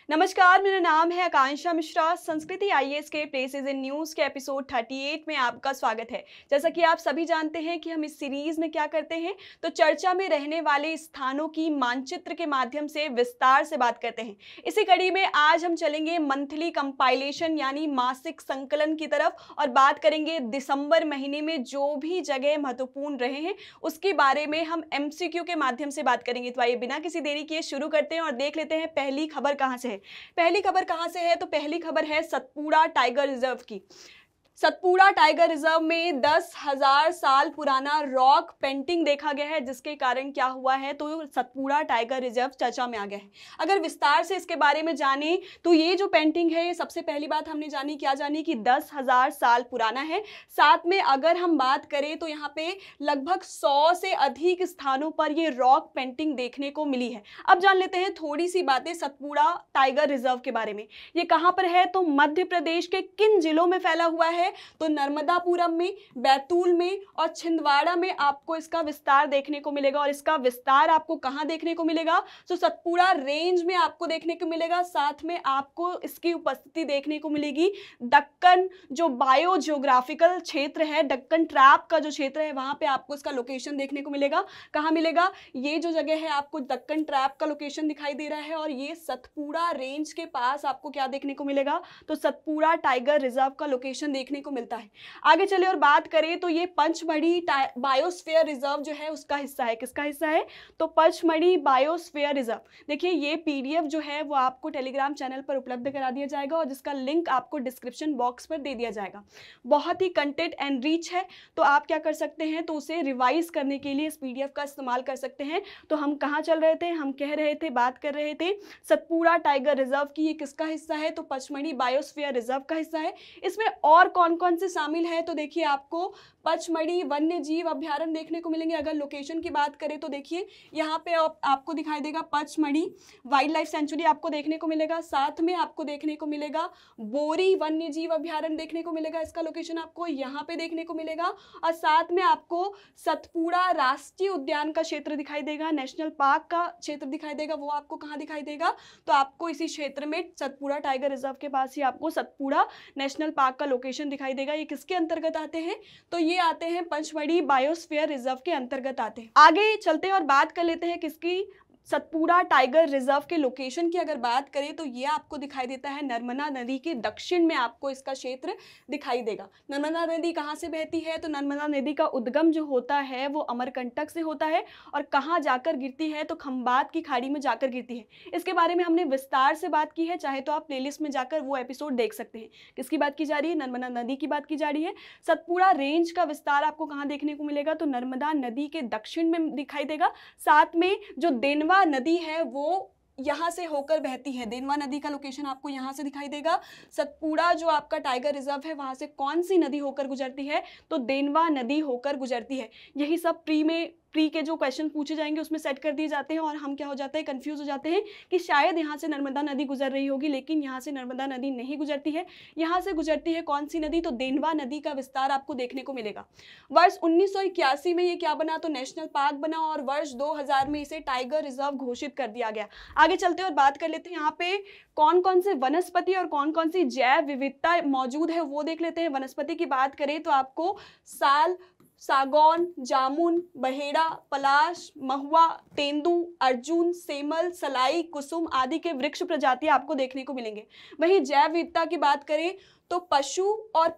नमस्कार, मेरा नाम है आकांक्षा मिश्रा। संस्कृति आईएएस के प्लेसेस इन न्यूज़ के एपिसोड 38 में आपका स्वागत है। जैसा कि आप सभी जानते हैं कि हम इस सीरीज में क्या करते हैं, तो चर्चा में रहने वाले स्थानों की मानचित्र के माध्यम से विस्तार से बात करते हैं। इसी कड़ी में आज हम चलेंगे मंथली कंपाइलेशन यानी मासिक संकलन की तरफ और बात करेंगे दिसंबर महीने में जो भी जगह महत्वपूर्ण रहे हैं उसके बारे में हम एमसीक्यू के माध्यम से बात करेंगे। तो आइए बिना किसी देरी किए शुरू करते हैं और देख लेते हैं पहली खबर कहां से है। पहली खबर कहां से है, तो पहली खबर है सतपुड़ा टाइगर रिजर्व की। सतपुड़ा टाइगर रिजर्व में 10,000 साल पुराना रॉक पेंटिंग देखा गया है, जिसके कारण क्या हुआ है, तो सतपुड़ा टाइगर रिजर्व चर्चा में आ गया है। अगर विस्तार से इसके बारे में जाने तो ये जो पेंटिंग है, ये सबसे पहली बात हमने जानी क्या जानी कि 10,000 साल पुराना है। साथ में अगर हम बात करें तो यहाँ पे लगभग 100 से अधिक स्थानों पर ये रॉक पेंटिंग देखने को मिली है। अब जान लेते हैं थोड़ी सी बातें सतपुड़ा टाइगर रिजर्व के बारे में। ये कहाँ पर है, तो मध्य प्रदेश के किन जिलों में फैला हुआ है, तो नर्मदापुरम में, बैतूल में और छिंदवाड़ा में आपको इसका विस्तार देखने को मिलेगा। और इसका विस्तार आपको कहां देखने को मिलेगा, तो सतपुड़ा रेंज में आपको देखने को मिलेगा। साथ में आपको इसकी उपस्थिति देखने को मिलेगी दक्कन जो बायो जियोग्राफिकल क्षेत्र है, दक्कन ट्रैप का जो क्षेत्र है, वहां पे आपको इसका लोकेशन देखने को मिलेगा। कहां मिलेगा, ये जो जगह है आपको दक्कन ट्रैप का लोकेशन दिखाई दे रहा है और ये सतपुड़ा रेंज के पास आपको क्या देखने को मिलेगा, तो सतपुड़ा टाइगर रिजर्व का लोकेशन देखने को मिलता है। आगे चले और बात करें तो ये पंचमढ़ी बायोस्फीयर रिजर्व जो है उसका हिस्सा है। किसका हिस्सा है, तो पंचमढ़ी बायोस्फीयर रिजर्व। देखिए ये पीडीएफ जो है वो आपको टेलीग्राम चैनल पर उपलब्ध करा दिया जाएगा और जिसका लिंक आपको डिस्क्रिप्शन बॉक्स पर दे दिया जाएगा। बहुत ही कंटेंट एंड रिच है, तो आप क्या कर सकते हैं, तो उसे रिवाइज करने के लिए इस पीडीएफ का इस्तेमाल कर सकते हैं। तो हम कहाँ चल रहे थे, हम कह रहे थे, बात कर रहे थे सतपुड़ा टाइगर रिजर्व की। ये किसका हिस्सा है, तो पचमढ़ी बायोस्फीयर रिजर्व का हिस्सा है। इसमें और कौन कौन से शामिल है, तो देखिए आपको पचमढ़ी वन्य जीव अभ्यारण्य देखने को मिलेंगे। अगर लोकेशन की बात करें तो देखिए यहाँ पे आपको दिखाई देगा पचमढ़ी वाइल्ड लाइफ सेंचुरी आपको देखने को मिलेगा। साथ में आपको देखने को मिलेगा बोरी वन्य जीव अभ्यारण्य देखने को मिलेगा, इसका लोकेशन आपको यहाँ पे देखने को मिलेगा। और साथ में आपको सतपुड़ा राष्ट्रीय उद्यान का क्षेत्र दिखाई देगा, नेशनल पार्क का क्षेत्र दिखाई देगा। वो आपको कहाँ दिखाई देगा, तो आपको इसी क्षेत्र में सतपुड़ा टाइगर रिजर्व के पास ही आपको सतपुड़ा नेशनल पार्क का लोकेशन दिखाई देगा। ये किसके अंतर्गत आते हैं, तो ये आते हैं पंचमढ़ी बायोस्फीयर रिजर्व के अंतर्गत आते हैं। आगे चलते हैं और बात कर लेते हैं किसकी, सतपुड़ा टाइगर रिजर्व के लोकेशन की अगर बात करें तो ये आपको दिखाई देता है नर्मदा नदी के दक्षिण में आपको इसका क्षेत्र दिखाई देगा। नर्मदा नदी कहाँ से बहती है, तो नर्मदा नदी का उद्गम जो होता है वो अमरकंटक से होता है और कहाँ जाकर गिरती है, तो खंबात की खाड़ी में जाकर गिरती है। इसके बारे में हमने विस्तार से बात की है, चाहे तो आप प्लेलिस्ट में जाकर वो एपिसोड देख सकते हैं। किसकी बात की जा रही है, नर्मदा नदी की बात की जा रही है। सतपुड़ा रेंज का विस्तार आपको कहाँ देखने को मिलेगा, तो नर्मदा नदी के दक्षिण में दिखाई देगा। साथ में जो देनवा नदी है वो यहाँ से होकर बहती है, देनवा नदी का लोकेशन आपको यहाँ से दिखाई देगा। सतपुड़ा जो आपका टाइगर रिजर्व है वहां से कौन सी नदी होकर गुजरती है, तो देनवा नदी होकर गुजरती है। यही सब प्री के जो क्वेश्चन पूछे जाएंगे उसमें सेट कर दिए जाते हैं और हम क्या हो जाते हैं, कंफ्यूज हो जाते हैं कि शायद यहाँ से नर्मदा नदी गुजर रही होगी, लेकिन यहाँ से नर्मदा नदी नहीं गुजरती है। यहाँ से गुजरती है कौन सी नदी, तो देनवा नदी का विस्तार आपको देखने को मिलेगा। वर्ष 1981 में ये क्या बना, तो नेशनल पार्क बना और वर्ष 2000 में इसे टाइगर रिजर्व घोषित कर दिया गया। आगे चलते और बात कर लेते हैं यहाँ पे कौन कौन से वनस्पति और कौन कौन सी जैव विविधता मौजूद है वो देख लेते हैं। वनस्पति की बात करें तो आपको साल, सागौन, जामुन, बहेड़ा, पलाश, महुआ, तेंदू, अर्जुन, सेमल, सलाई, कुसुम आदि के वृक्ष प्रजातियां आपको देखने को मिलेंगे। वहीं जैव विविधता की बात करें तो पशु और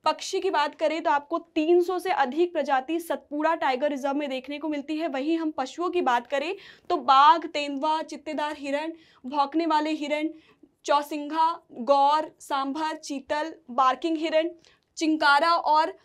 पक्षी की बात करें तो आपको 300 से अधिक प्रजाति सतपुड़ा टाइगर रिजर्व में देखने को मिलती है। वहीं हम पशुओं की बात करें तो बाघ, तेंदुआ, चित्तेदार हिरण, भौंकने वाले हिरण, चौसिंघा, गौर, सांभर, चीतल, बार्किंग हिरण, चिंकारा और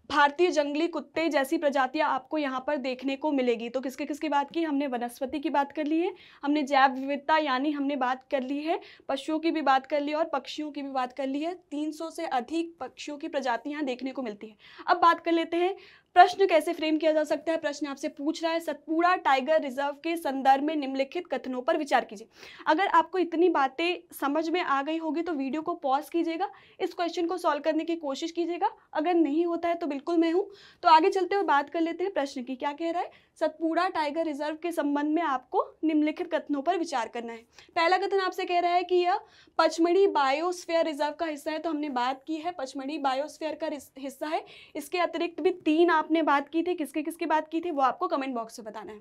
भारतीय जंगली कुत्ते जैसी प्रजातियां आपको यहाँ पर देखने को मिलेगी। तो किसकी किसकी बात की, हमने वनस्पति की बात कर ली है, हमने जैव विविधता यानी हमने बात कर ली है, पशुओं की भी बात कर ली और पक्षियों की भी बात कर ली है। 300 से अधिक पक्षियों की प्रजातियां यहाँ देखने को मिलती है। अब बात कर लेते हैं प्रश्न कैसे फ्रेम किया जा सकता है। प्रश्न आपसे पूछ रहा है सतपुड़ा टाइगर रिजर्व के संदर्भ में निम्नलिखित कथनों पर विचार कीजिए। अगर आपको इतनी बातें समझ में आ गई होगी तो वीडियो को पॉज कीजिएगा, इस क्वेश्चन को सॉल्व करने की कोशिश कीजिएगा। अगर नहीं होता है तो बिल्कुल मैं हूं। तो आगे चलते हुए बात कर लेते हैं प्रश्न की। क्या कह रहा है, सतपुड़ा टाइगर रिजर्व के संबंध में आपको निम्नलिखित कथनों पर विचार करना है। पहला कथन आपसे कह रहा है कि यह पचमढ़ी बायोस्फीयर रिजर्व का हिस्सा है, तो हमने बात की है पचमढ़ी बायोस्फीयर का हिस्सा है। इसके अतिरिक्त भी 3 आपने बात की थी, किसकी किसकी बात की थी वो आपको कमेंट बॉक्स में बताना है।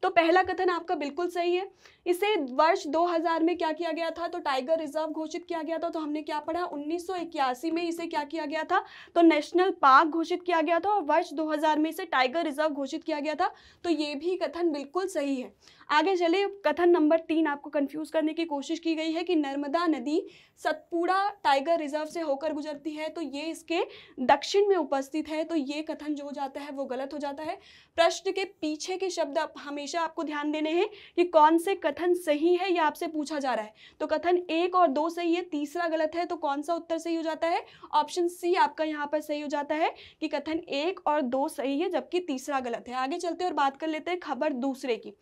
तो पहला कथन आपका बिल्कुल सही है। इसे वर्ष 2000 में क्या किया गया था, तो टाइगर रिजर्व घोषित किया गया था। तो हमने क्या पढ़ा, 1981 में इसे क्या किया गया था, तो नेशनल पार्क घोषित किया गया था, और वर्ष 2000 में इसे टाइगर रिजर्व घोषित किया गया था। तो ये भी कथन बिल्कुल सही है। आगे चले, कथन नंबर 3 आपको कंफ्यूज करने की कोशिश की गई है कि नर्मदा नदी सतपुड़ा टाइगर रिजर्व से होकर गुजरती है, तो ये इसके दक्षिण में उपस्थित है। तो ये कथन जो हो जाता है वो गलत हो जाता है। प्रश्न के पीछे के शब्द हमेशा आपको ध्यान देने हैं कि कौन से कथन सही है, यह आपसे पूछा जा रहा है। तो कथन 1 और 2 सही है, तीसरा गलत है, तो कौन सा उत्तर सही हो जाता है, ऑप्शन सी आपका यहाँ पर सही हो जाता है कि कथन 1 और 2 सही है, जबकि तीसरा गलत है। आगे चलते हैं और बात कर लेते हैं खबर दूसरे की।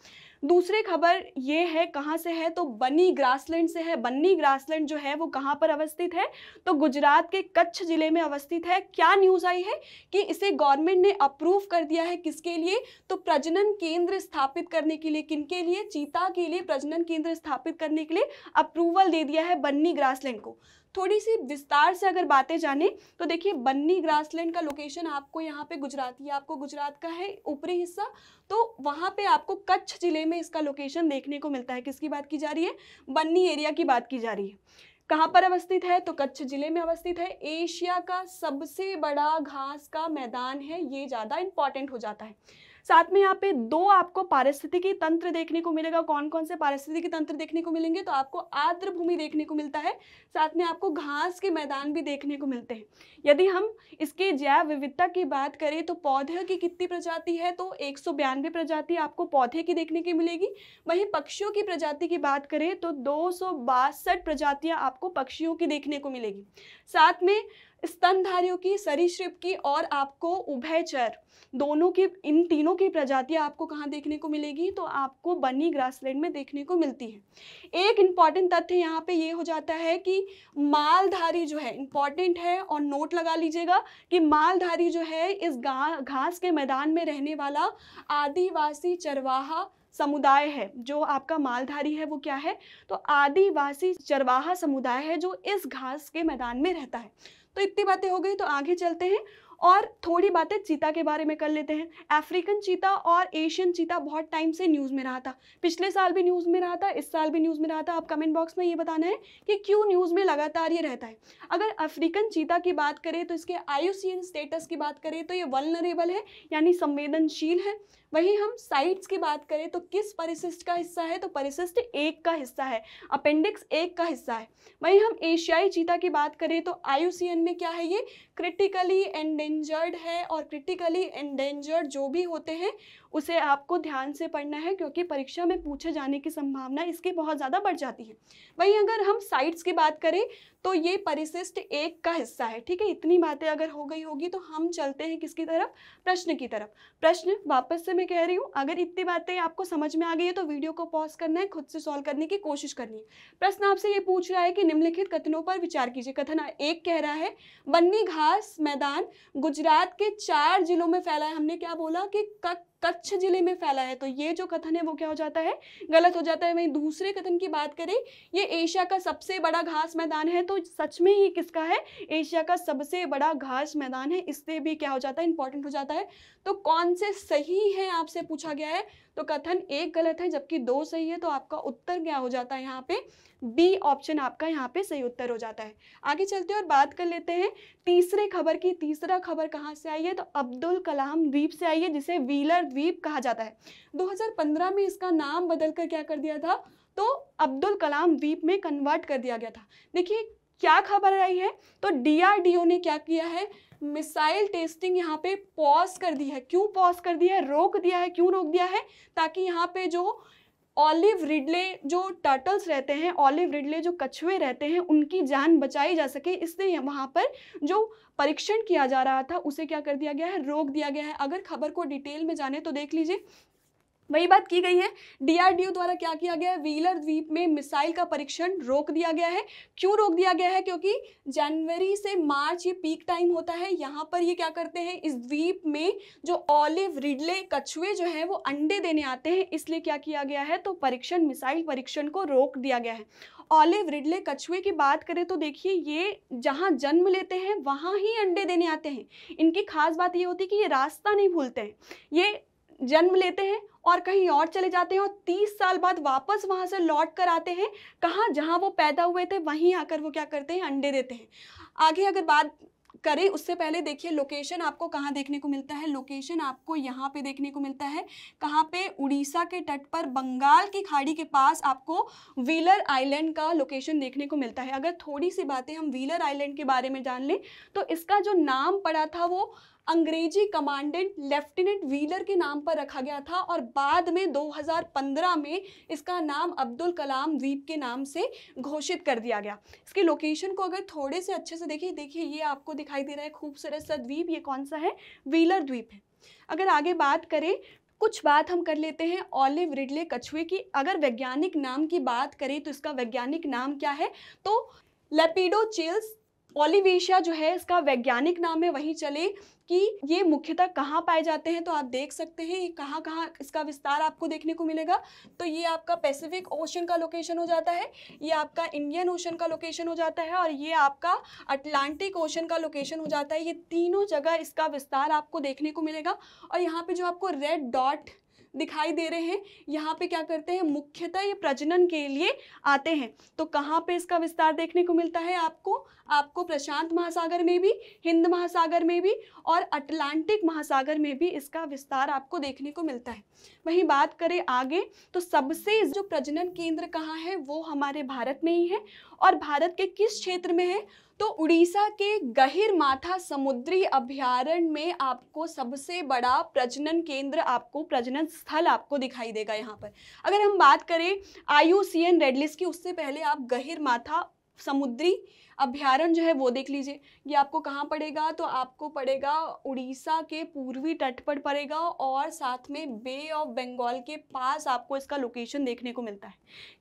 दूसरी खबर ये है, कहाँ से है, तो बन्नी ग्रासलैंड से है। बन्नी ग्रासलैंड जो है वो कहाँ पर अवस्थित है, तो गुजरात के कच्छ जिले में अवस्थित है। क्या न्यूज़ आई है कि इसे गवर्नमेंट ने अप्रूव कर दिया है, किसके लिए, तो प्रजनन केंद्र स्थापित करने के लिए। किनके लिए, चीता के लिए प्रजनन केंद्र स्थापित करने के लिए अप्रूवल दे दिया है बन्नी ग्रासलैंड को। थोड़ी सी विस्तार से अगर बातें जाने तो देखिए, बन्नी ग्रासलैंड का लोकेशन आपको यहाँ पे गुजराती, आपको गुजरात का है ऊपरी हिस्सा, तो वहाँ पे आपको कच्छ जिले में इसका लोकेशन देखने को मिलता है। किसकी बात की जा रही है, बन्नी एरिया की बात की जा रही है। कहाँ पर अवस्थित है, तो कच्छ जिले में अवस्थित है। एशिया का सबसे बड़ा घास का मैदान है, ये ज़्यादा इंपॉर्टेंट हो जाता है। साथ में यहाँ पे 2 आपको पारिस्थितिकी तंत्र देखने को मिलेगा। कौन कौन से पारिस्थितिकी तंत्र देखने को मिलेंगे, तो आपको आर्द्र भूमि देखने को मिलता है, साथ में आपको घास के मैदान भी देखने को मिलते हैं। यदि हम इसके जैव विविधता की बात करें तो पौधे की कितनी प्रजाति है, तो 192 प्रजाति आपको पौधे की देखने की मिलेगी। वहीं पक्षियों की प्रजाति की बात करें तो 262 प्रजातियां आपको पक्षियों की देखने को मिलेगी। साथ में स्तनधारियों की, सरीसृप की और आपको उभयचर दोनों की, इन तीनों की प्रजातियां आपको कहाँ देखने को मिलेगी, तो आपको बन्नी ग्रासलैंड में देखने को मिलती है। एक इंपॉर्टेंट तथ्य यहाँ पे ये हो जाता है कि मालधारी जो है, इंपॉर्टेंट है और नोट लगा लीजिएगा कि मालधारी जो है इस घास के मैदान में रहने वाला आदिवासी चरवाहा समुदाय है। जो आपका मालधारी है वो क्या है, तो आदिवासी चरवाहा समुदाय है जो इस घास के मैदान में रहता है। तो इतनी बातें हो गई, तो आगे चलते हैं और थोड़ी बातें चीता के बारे में कर लेते हैं। अफ्रीकन चीता और एशियन चीता बहुत टाइम से न्यूज़ में रहा था, पिछले साल भी न्यूज़ में रहा था, इस साल भी न्यूज़ में रहा था। आप कमेंट बॉक्स में ये बताना है कि क्यों न्यूज़ में लगातार ये रहता है। अगर अफ्रीकन चीता की बात करें तो इसके IUCN स्टेटस की बात करें तो ये वल्नरेबल है, यानी संवेदनशील है। वहीं हम साइट्स की बात करें तो किस परिशिष्ट का हिस्सा है, तो परिशिष्ट 1 का हिस्सा है, अपेंडिक्स 1 का हिस्सा है। वहीं हम एशियाई चीता की बात करें तो IUCN में क्या है, ये क्रिटिकली एंडेंजर्ड है, और क्रिटिकली एंडेंजर्ड जो भी होते हैं उसे आपको ध्यान से पढ़ना है, क्योंकि परीक्षा में पूछे जाने की संभावना इसकी बहुत ज़्यादा बढ़ जाती है। वहीं अगर हम साइट्स की बात करें तो ये परिशिष्ट 1 का हिस्सा है। ठीक है, इतनी बातें अगर हो गई होगी तो हम चलते हैं किसकी तरफ, प्रश्न की तरफ। प्रश्न वापस से मैं कह रही हूँ, अगर इतनी बातें आपको समझ में आ गई है तो वीडियो को पॉज करना है, खुद से सॉल्व करने की कोशिश करनी है। प्रश्न आपसे ये पूछ रहा है कि निम्नलिखित कथनों पर विचार कीजिए। कथन 1 कह रहा है बन्नी घास मैदान गुजरात के 4 जिलों में फैला है। हमने क्या बोला कि कच्छ जिले में फैला है, तो ये जो कथन है वो क्या हो जाता है, गलत हो जाता है। वहीं दूसरे कथन की बात करें, ये एशिया का सबसे बड़ा घास मैदान है, तो सच में ये किसका है, एशिया का सबसे बड़ा घास मैदान है, इससे भी क्या हो जाता है, इंपॉर्टेंट हो जाता है। तो कौन से सही है आपसे पूछा गया है, तो कथन 1 गलत है जबकि 2 सही है, तो आपका उत्तर क्या हो जाता है, यहाँ पे बी ऑप्शन आपका यहाँ पे सही उत्तर हो जाता है। आगे चलते हैं और बात कर लेते हैं तीसरे खबर की। तीसरा खबर कहाँ से आई है, तो अब्दुल कलाम द्वीप से आई है, जिसे व्हीलर द्वीप कहा जाता है। 2015 में इसका नाम बदलकर क्या कर दिया था, तो अब्दुल कलाम द्वीप में कन्वर्ट कर दिया गया था। देखिए क्या खबर आई है, तो DRDO ने क्या किया है, मिसाइल टेस्टिंग यहाँ पे पॉज कर दी है। क्यों पॉज कर दिया है, रोक दिया है, क्यों रोक दिया है, ताकि यहाँ पे जो ऑलिव रिडले जो टर्टल्स रहते हैं, ऑलिव रिडले जो कछुए रहते हैं, उनकी जान बचाई जा सके, इसलिए वहाँ पर जो परीक्षण किया जा रहा था उसे क्या कर दिया गया है, रोक दिया गया है। अगर खबर को डिटेल में जाने तो देख लीजिए, वही बात की गई है। डीआरडीओ द्वारा क्या किया गया है, व्हीलर द्वीप में मिसाइल का परीक्षण रोक दिया गया है। क्यों रोक दिया गया है? क्योंकि जनवरी से मार्च ये पीक टाइम होता है, यहाँ पर ये क्या करते हैं, इस द्वीप में जो ऑलिव रिडले कछुए जो हैं वो अंडे देने आते हैं, इसलिए क्या किया गया है, तो परीक्षण, मिसाइल परीक्षण को रोक दिया गया है। ऑलिव रिडले कछुए की बात करें तो देखिए ये जहाँ जन्म लेते हैं वहाँ ही अंडे देने आते हैं। इनकी खास बात ये होती है कि ये रास्ता नहीं भूलते हैं, ये जन्म लेते हैं और कहीं और चले जाते हैं और 30 साल बाद वापस वहां से लौट कर आते हैं, कहाँ, जहां वो पैदा हुए थे वहीं आकर वो क्या करते हैं, अंडे देते हैं। आगे अगर बात करें उससे पहले देखिए लोकेशन आपको कहाँ देखने को मिलता है, लोकेशन आपको यहाँ पे देखने को मिलता है, कहाँ पे, उड़ीसा के तट पर बंगाल की खाड़ी के पास आपको व्हीलर आइलैंड का लोकेशन देखने को मिलता है। अगर थोड़ी सी बातें हम व्हीलर आइलैंड के बारे में जान लें तो इसका जो नाम पड़ा था वो अंग्रेजी कमांडेंट लेफ्टिनेंट व्हीलर के नाम पर रखा गया था और बाद में 2015 में इसका नाम अब्दुल कलाम द्वीप के नाम से घोषित कर दिया गया। इसकी लोकेशन को अगर थोड़े से अच्छे से देखिए ये आपको दिखाई दे रहा है खूबसूरत सा द्वीप, ये कौन सा है, व्हीलर द्वीप है। अगर आगे बात करें, कुछ बात हम कर लेते हैं ऑलिव रिडले कछुए की। अगर वैज्ञानिक नाम की बात करें तो इसका वैज्ञानिक नाम क्या है, तो लेपिडोचिल्स ओलिवेशिया जो है इसका वैज्ञानिक नाम है। वहीं चले कि ये मुख्यतः कहाँ पाए जाते हैं, तो आप देख सकते हैं कहाँ कहाँ इसका विस्तार आपको देखने को मिलेगा। तो ये आपका पैसिफिक ओशन का लोकेशन हो जाता है, ये आपका इंडियन ओशन का लोकेशन हो जाता है और ये आपका अटलांटिक ओशन का लोकेशन हो जाता है। ये तीनों जगह इसका विस्तार आपको देखने को मिलेगा। और यहाँ पे जो आपको रेड डॉट दिखाई दे रहे हैं, यहाँ पे क्या करते हैं, मुख्यतः ये प्रजनन के लिए आते हैं। तो कहाँ पे इसका विस्तार देखने को मिलता है आपको प्रशांत महासागर में भी, हिंद महासागर में भी और अटलांटिक महासागर में भी इसका विस्तार आपको देखने को मिलता है। वहीं बात करें आगे तो सबसे जो प्रजनन केंद्र कहाँ है वो हमारे भारत में ही है। और भारत के किस क्षेत्र में है, तो उड़ीसा के गहिरमाथा समुद्री अभयारण्य में आपको सबसे बड़ा प्रजनन केंद्र, आपको प्रजनन स्थल आपको दिखाई देगा यहाँ पर। अगर हम बात करें IUCN रेड लिस्ट की, उससे पहले आप गहिरमाथा समुद्री अभयारण्य जो है वो देख लीजिए। ये आपको कहाँ पड़ेगा, तो आपको पड़ेगा उड़ीसा के पूर्वी तट पर पड़ेगा और साथ में बे ऑफ बंगाल के पास आपको इसका लोकेशन देखने को मिलता है।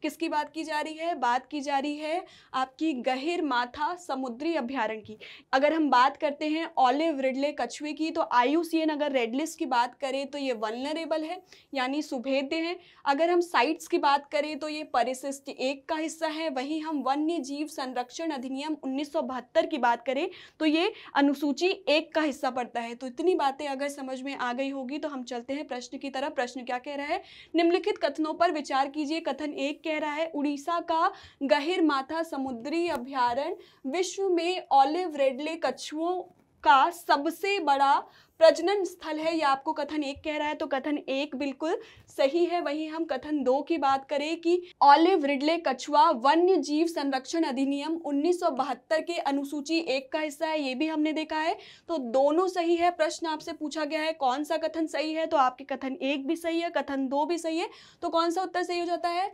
किसकी बात की जा रही है, बात की जा रही है आपकी गहिरमाथा समुद्री अभयारण्य की। अगर हम बात करते हैं ऑलिव रिडले कछुए की, तो IUCN अगर रेड लिस्ट की बात करें तो ये वल्नरेबल है यानी सुभेद्य है। अगर हम साइट्स की बात करें तो ये परिशिष्ट 1 का हिस्सा है। वहीं हम वन्य जीव संरक्षण अधिनियम 1972 की बात करें तो ये अनुसूची 1 का हिस्सा पड़ता है। तो इतनी बातें अगर समझ में आ गई होगी तो हम चलते हैं प्रश्न की तरफ। प्रश्न क्या कह रहा है, निम्नलिखित कथनों पर विचार कीजिए। कथन 1 कह रहा है उड़ीसा का गहिरमाथा समुद्री अभयारण्य विश्व में ऑलिव रिडले कछुओं का सबसे बड़ा प्रजनन स्थल है, ये आपको कथन 1 कह रहा है। तो कथन 1 बिल्कुल सही है। वहीं हम कथन 2 की बात करें कि ऑलिव रिडले कछुआ वन्य जीव संरक्षण अधिनियम 1972 के अनुसूची 1 का हिस्सा है, ये भी हमने देखा है। तो दोनों सही है। प्रश्न आपसे पूछा गया है कौन सा कथन सही है, तो आपके कथन 1 भी सही है, कथन 2 भी सही है। तो कौन सा उत्तर सही हो जाता है,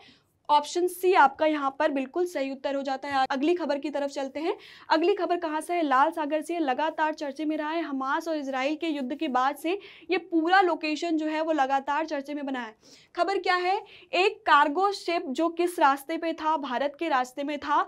ऑप्शन सी आपका यहाँ पर बिल्कुल सही उत्तर हो जाता है। अगली खबर की तरफ चलते हैं। अगली खबर कहाँ से है, लाल सागर से, लगातार चर्चे में रहा है। हमास और इजराइल के युद्ध के बाद से ये पूरा लोकेशन जो है वो लगातार चर्चे में बना है। खबर क्या है, एक कार्गो शिप जो किस रास्ते पे था, भारत के रास्ते में था।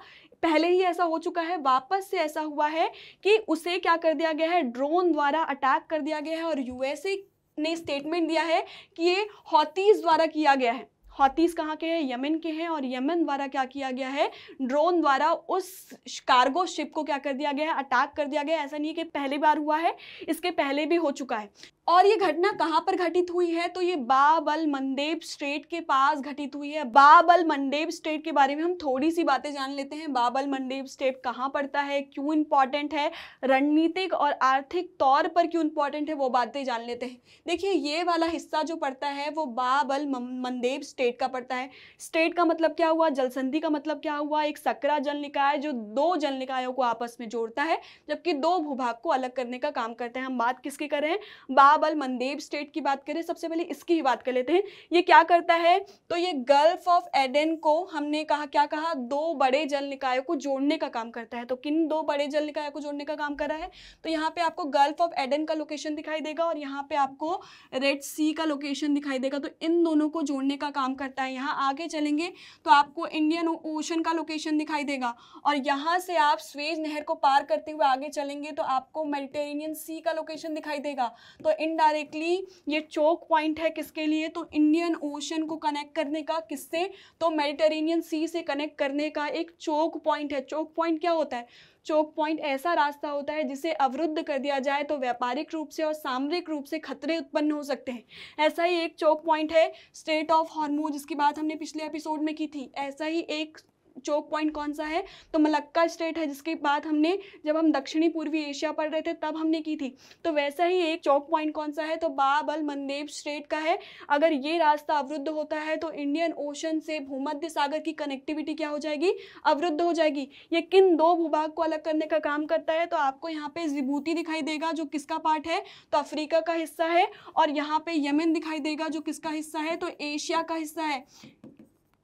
पहले ही ऐसा हो चुका है, वापस से ऐसा हुआ है कि उसे क्या कर दिया गया है, ड्रोन द्वारा अटैक कर दिया गया है। और USA ने स्टेटमेंट दिया है कि ये हौतीस द्वारा किया गया है। हौतीस कहाँ के हैं, यमन के हैं। और यमन द्वारा क्या किया गया है, ड्रोन द्वारा उस कार्गो शिप को क्या कर दिया गया है, अटैक कर दिया गया है। ऐसा नहीं है कि पहली बार हुआ है, इसके पहले भी हो चुका है। और ये घटना कहाँ पर घटित हुई है, तो ये बाब अल मंदेब स्ट्रेट के पास घटित हुई है। बाब अल मंदेब स्ट्रेट के बारे में हम थोड़ी सी बातें जान लेते हैं। बाब अल मंदेब स्ट्रेट कहाँ पड़ता है, क्यों इंपॉर्टेंट है, रणनीतिक और आर्थिक तौर पर क्यों इंपॉर्टेंट है, वो बातें जान लेते हैं। देखिए ये वाला हिस्सा जो पड़ता है वो बाब अल मंदेब स्टेट का पड़ता है। स्टेट का मतलब क्या हुआ, जलसंधि का मतलब क्या हुआ, एक सकरा जल निकाय जो 2 जल निकायों को आपस में जोड़ता है, जबकि 2 भूभाग को अलग करने का काम करते हैं। हम बात किसकी कर रहे हैं, बाब बाब अल मंदेब स्टेट की बात करें, सबसे पहले इसकी ही बात कर लेते हैं। ये क्या करता है, तो ये गल्फ ऑफ एडन को हमने कहा, क्या कहा, दो बड़े जल निकायों को जोड़ने का काम करता है। तो किन दो बड़े जल निकायों को जोड़ने का काम कर रहा है, तो यहाँ पे आपको गल्फ ऑफ एडन का लोकेशन दिखाई देगा और यहाँ पे आपको रेड सी का लोकेशन दिखाई देगा। तो इन दोनों को जोड़ने का काम करता है। यहाँ आगे चलेंगे तो आपको इंडियन ओशन का लोकेशन दिखाई देगा और यहाँ से आप स्वेज नहर को पार करते हुए आगे चलेंगे तो आपको मेडिटेरेनियन सी का लोकेशन दिखाई देगा। तो इनडायरेक्टली ये चोक पॉइंट है किसके लिए, तो इंडियन ओशन को कनेक्ट करने का, किससे, तो मेडिटेरेनियन सी से कनेक्ट करने का एक चोक पॉइंट है। चोक पॉइंट क्या होता है, चोक पॉइंट ऐसा रास्ता होता है जिसे अवरुद्ध कर दिया जाए तो व्यापारिक रूप से और सामरिक रूप से खतरे उत्पन्न हो सकते हैं। ऐसा ही एक चोक पॉइंट है स्ट्रेट ऑफ हॉर्मुज, जिसकी बात हमने पिछले एपिसोड में की थी। ऐसा ही एक चोक पॉइंट कौन सा है, तो मलक्का स्ट्रेट है, जिसकी बात हमने जब हम दक्षिणी पूर्वी एशिया पढ़ रहे थे तब हमने की थी। तो वैसा ही एक चोक पॉइंट कौन सा है, तो बाब अल मंदेब स्ट्रेट का है। अगर ये रास्ता अवरुद्ध होता है तो इंडियन ओशन से भूमध्य सागर की कनेक्टिविटी क्या हो जाएगी, अवरुद्ध हो जाएगी। ये किन दो भूभाग को अलग करने का काम करता है, तो आपको यहाँ पे जिबूती दिखाई देगा जो किसका पार्ट है, तो अफ्रीका का हिस्सा है, और यहाँ पे यमन दिखाई देगा जो किसका हिस्सा है, तो एशिया का हिस्सा है।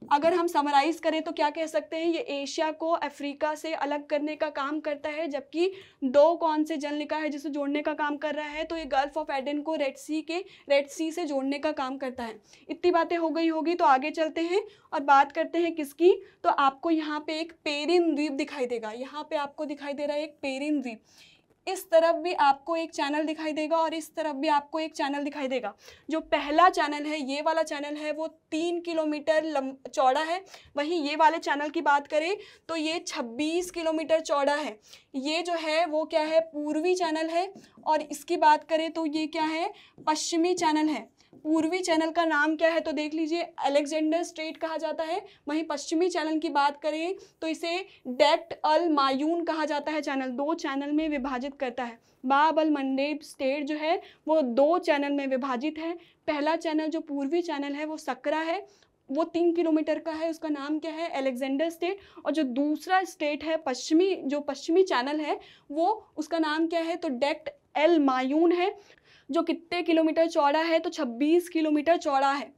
अगर हम समराइज करें तो क्या कह सकते हैं, ये एशिया को अफ्रीका से अलग करने का काम करता है, जबकि दो कौन से जल निकाय है जिसे जोड़ने का काम कर रहा है, तो ये गल्फ ऑफ एडन को रेड सी से जोड़ने का काम करता है। इतनी बातें हो गई होगी, तो आगे चलते हैं और बात करते हैं किसकी, तो आपको यहाँ पे एक पेरिन द्वीप दिखाई देगा। यहाँ पे आपको दिखाई दे रहा है एक पेरिन द्वीप। इस तरफ भी आपको एक चैनल दिखाई देगा और इस तरफ भी आपको एक चैनल दिखाई देगा। जो पहला चैनल है, ये वाला चैनल है, वो 3 किलोमीटर चौड़ा है। वहीं ये वाले चैनल की बात करें तो ये 26 किलोमीटर चौड़ा है। ये जो है वो क्या है, पूर्वी चैनल है, और इसकी बात करें तो ये क्या है, पश्चिमी चैनल है। पूर्वी चैनल का नाम क्या है, तो देख लीजिए अलेक्जेंडर स्ट्रेट कहा जाता है। वहीं पश्चिमी चैनल की बात करें तो इसे डेक्ट अल मायून कहा जाता है। चैनल दो चैनल में विभाजित करता है। बाब अल मंडेब स्टेट जो है वो दो चैनल में विभाजित है। पहला चैनल जो पूर्वी चैनल है वो सकरा है, वो 3 किलोमीटर का है, उसका नाम क्या है, अलेक्जेंडर स्टेट। और जो दूसरा स्टेट है पश्चिमी चैनल है वो, उसका नाम क्या है, तो डेक्ट एल मायून है, जो कितने किलोमीटर चौड़ा है, तो 26 किलोमीटर चौड़ा है।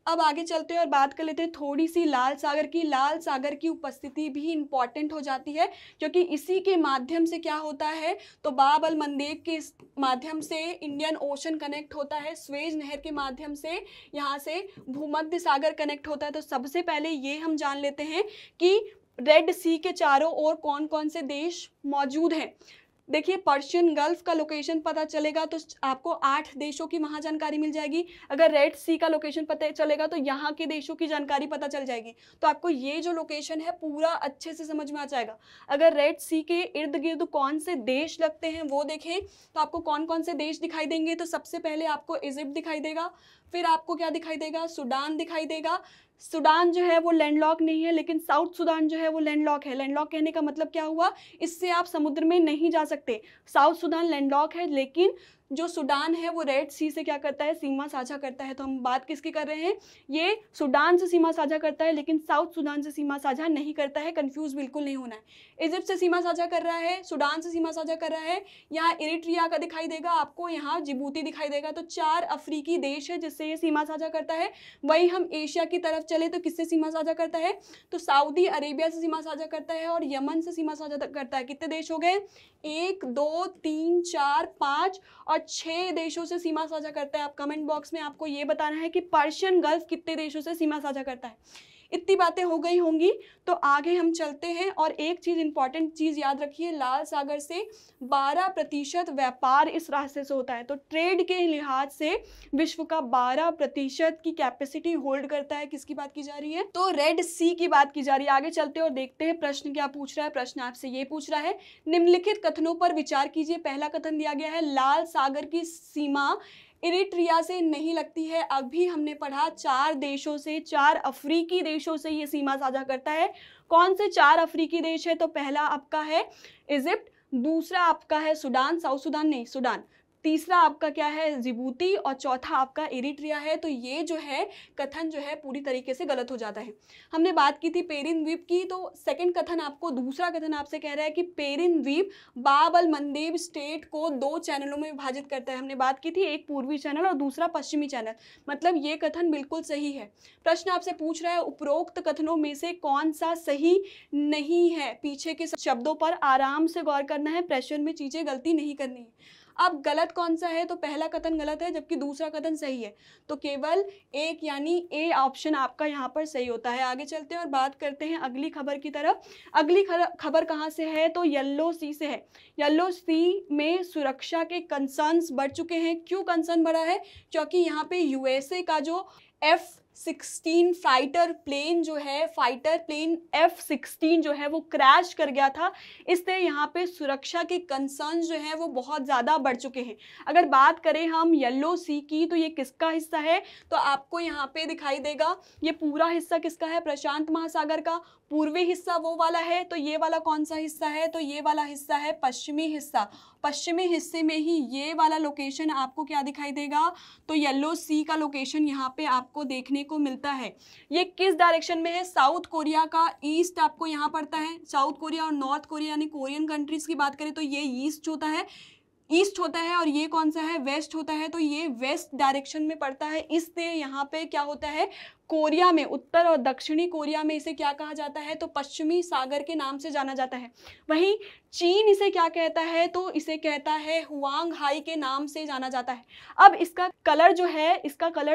अब आगे चलते हैं और बात कर लेते हैं थोड़ी सी लाल सागर की। लाल सागर की उपस्थिति भी इम्पॉर्टेंट हो जाती है, क्योंकि इसी के माध्यम से क्या होता है, तो बाब अल मंदेब के माध्यम से इंडियन ओशन कनेक्ट होता है, स्वेज नहर के माध्यम से यहाँ से भूमध्य सागर कनेक्ट होता है। तो सबसे पहले ये हम जान लेते हैं कि रेड सी के चारों ओर कौन कौन से देश मौजूद हैं। देखिए, पर्शियन गल्फ का लोकेशन पता चलेगा तो आपको 8 देशों की वहाँ जानकारी मिल जाएगी। अगर रेड सी का लोकेशन पता चलेगा तो यहाँ के देशों की जानकारी पता चल जाएगी। तो आपको ये जो लोकेशन है पूरा अच्छे से समझ में आ जाएगा। अगर रेड सी के इर्द गिर्द कौन से देश लगते हैं वो देखें तो आपको कौन कौन से देश दिखाई देंगे। तो सबसे पहले आपको इजिप्ट दिखाई देगा, फिर आपको क्या दिखाई देगा, सूडान दिखाई देगा। सूडान जो है वो लैंडलॉक नहीं है, लेकिन साउथ सूडान जो है वो लैंडलॉक है। लैंडलॉक कहने का मतलब क्या हुआ, इससे आप समुद्र में नहीं जा सकते। साउथ सूडान लैंडलॉक है, लेकिन जो सूडान है वो रेड सी से क्या करता है, सीमा साझा करता है। तो हम बात किसकी कर रहे हैं, ये सूडान से सीमा साझा करता है, लेकिन साउथ सूडान से सीमा साझा नहीं करता है। कंफ्यूज बिल्कुल नहीं होना है। इजिप्ट से सीमा साझा कर रहा है, सूडान से सीमा साझा कर रहा है। यहाँ इरिट्रिया का दिखाई देगा आपको, यहाँ जिबूती दिखाई देगा। तो 4 अफ्रीकी देश है जिससे ये सीमा साझा करता है। वही हम एशिया की तरफ चले तो किससे सीमा साझा करता है, तो सऊदी अरेबिया से सीमा साझा करता है और यमन से सीमा साझा करता है। कितने देश हो गए, 1 2 3 4 5 और 6 देशों से सीमा साझा करता है। आप कमेंट बॉक्स में आपको ये बताना है कि पर्शियन गल्फ कितने देशों से सीमा साझा करता है। इतनी बातें हो गई होंगी, तो आगे हम चलते हैं। और एक चीज़ इंपॉर्टेंट चीज़ याद रखिए, लाल सागर से 12% व्यापार इस रास्ते से होता है। तो ट्रेड के लिहाज से विश्व का 12% की कैपेसिटी होल्ड करता है। किसकी बात की जा रही है, तो रेड सी की बात की जा रही है। आगे चलते हैं और देखते हैं प्रश्न क्या पूछ रहा है। प्रश्न आपसे ये पूछ रहा है, निम्नलिखित कथनों पर विचार कीजिए। पहला कथन दिया गया है, लाल सागर की सीमा इरिट्रिया से नहीं लगती है। अभी हमने पढ़ा 4 देशों से, 4 अफ्रीकी देशों से ये सीमा साझा करता है। कौन से 4 अफ्रीकी देश है, तो पहला आपका है इजिप्ट, दूसरा आपका है सूडान, साउथ सूडान नहीं, सूडान, तीसरा आपका क्या है, जिबूती, और चौथा आपका इरिट्रिया है। तो ये जो है कथन जो है पूरी तरीके से गलत हो जाता है। हमने बात की थी पेरिन द्वीप की, तो सेकंड कथन आपको, दूसरा कथन आपसे कह रहा है कि पेरिन द्वीप बाब अल मंदेब स्टेट को 2 चैनलों में विभाजित करता है। हमने बात की थी, एक पूर्वी चैनल और दूसरा पश्चिमी चैनल, मतलब ये कथन बिल्कुल सही है। प्रश्न आपसे पूछ रहा है उपरोक्त कथनों में से कौन सा सही नहीं है। पीछे के शब्दों पर आराम से गौर करना है, प्रेशर में चीजें गलती नहीं करनी है। अब गलत कौन सा है, तो पहला कथन गलत है जबकि दूसरा कथन सही है, तो केवल एक यानी ए ऑप्शन आपका यहाँ पर सही होता है। आगे चलते हैं और बात करते हैं अगली खबर की तरफ। अगली खबर कहाँ से है, तो येलो सी से है। येलो सी में सुरक्षा के कंसर्न्स बढ़ चुके हैं। क्यों कंसर्न बढ़ा है, क्योंकि यहाँ पे यूएसए का जो F-16 फाइटर प्लेन जो है, फाइटर प्लेन F-16 जो है वो क्रैश कर गया था, इससे यहाँ पे सुरक्षा के कंसर्न जो है वो बहुत ज़्यादा बढ़ चुके हैं। अगर बात करें हम येलो सी की, तो ये किसका हिस्सा है, तो आपको यहाँ पे दिखाई देगा ये पूरा हिस्सा किसका है, प्रशांत महासागर का। पूर्वी हिस्सा वो वाला है, तो ये वाला कौन सा हिस्सा है, तो ये वाला हिस्सा है पश्चिमी हिस्सा। पश्चिमी हिस्से में ही ये वाला लोकेशन आपको क्या दिखाई देगा, तो येलो सी का लोकेशन यहाँ पे आपको देखने को मिलता है। ये किस डायरेक्शन में है, साउथ कोरिया का ईस्ट आपको यहाँ पड़ता है। साउथ कोरिया और नॉर्थ कोरिया यानी कोरियन कंट्रीज की बात करें तो ये ईस्ट होता है, और ये कौन सा है, वेस्ट होता है, तो ये वेस्ट डायरेक्शन में पड़ता है। इससे यहाँ पे क्या होता है, कोरिया में, उत्तर और दक्षिणी कोरिया में इसे क्या कहा जाता है, तो पश्चिमी सागर के नाम से जाना जाता है। वहीं चीन इसे क्या कहता है, तो इसे कहता है हुआंग हाई के नाम से जाना जाता है। अब इसका कलर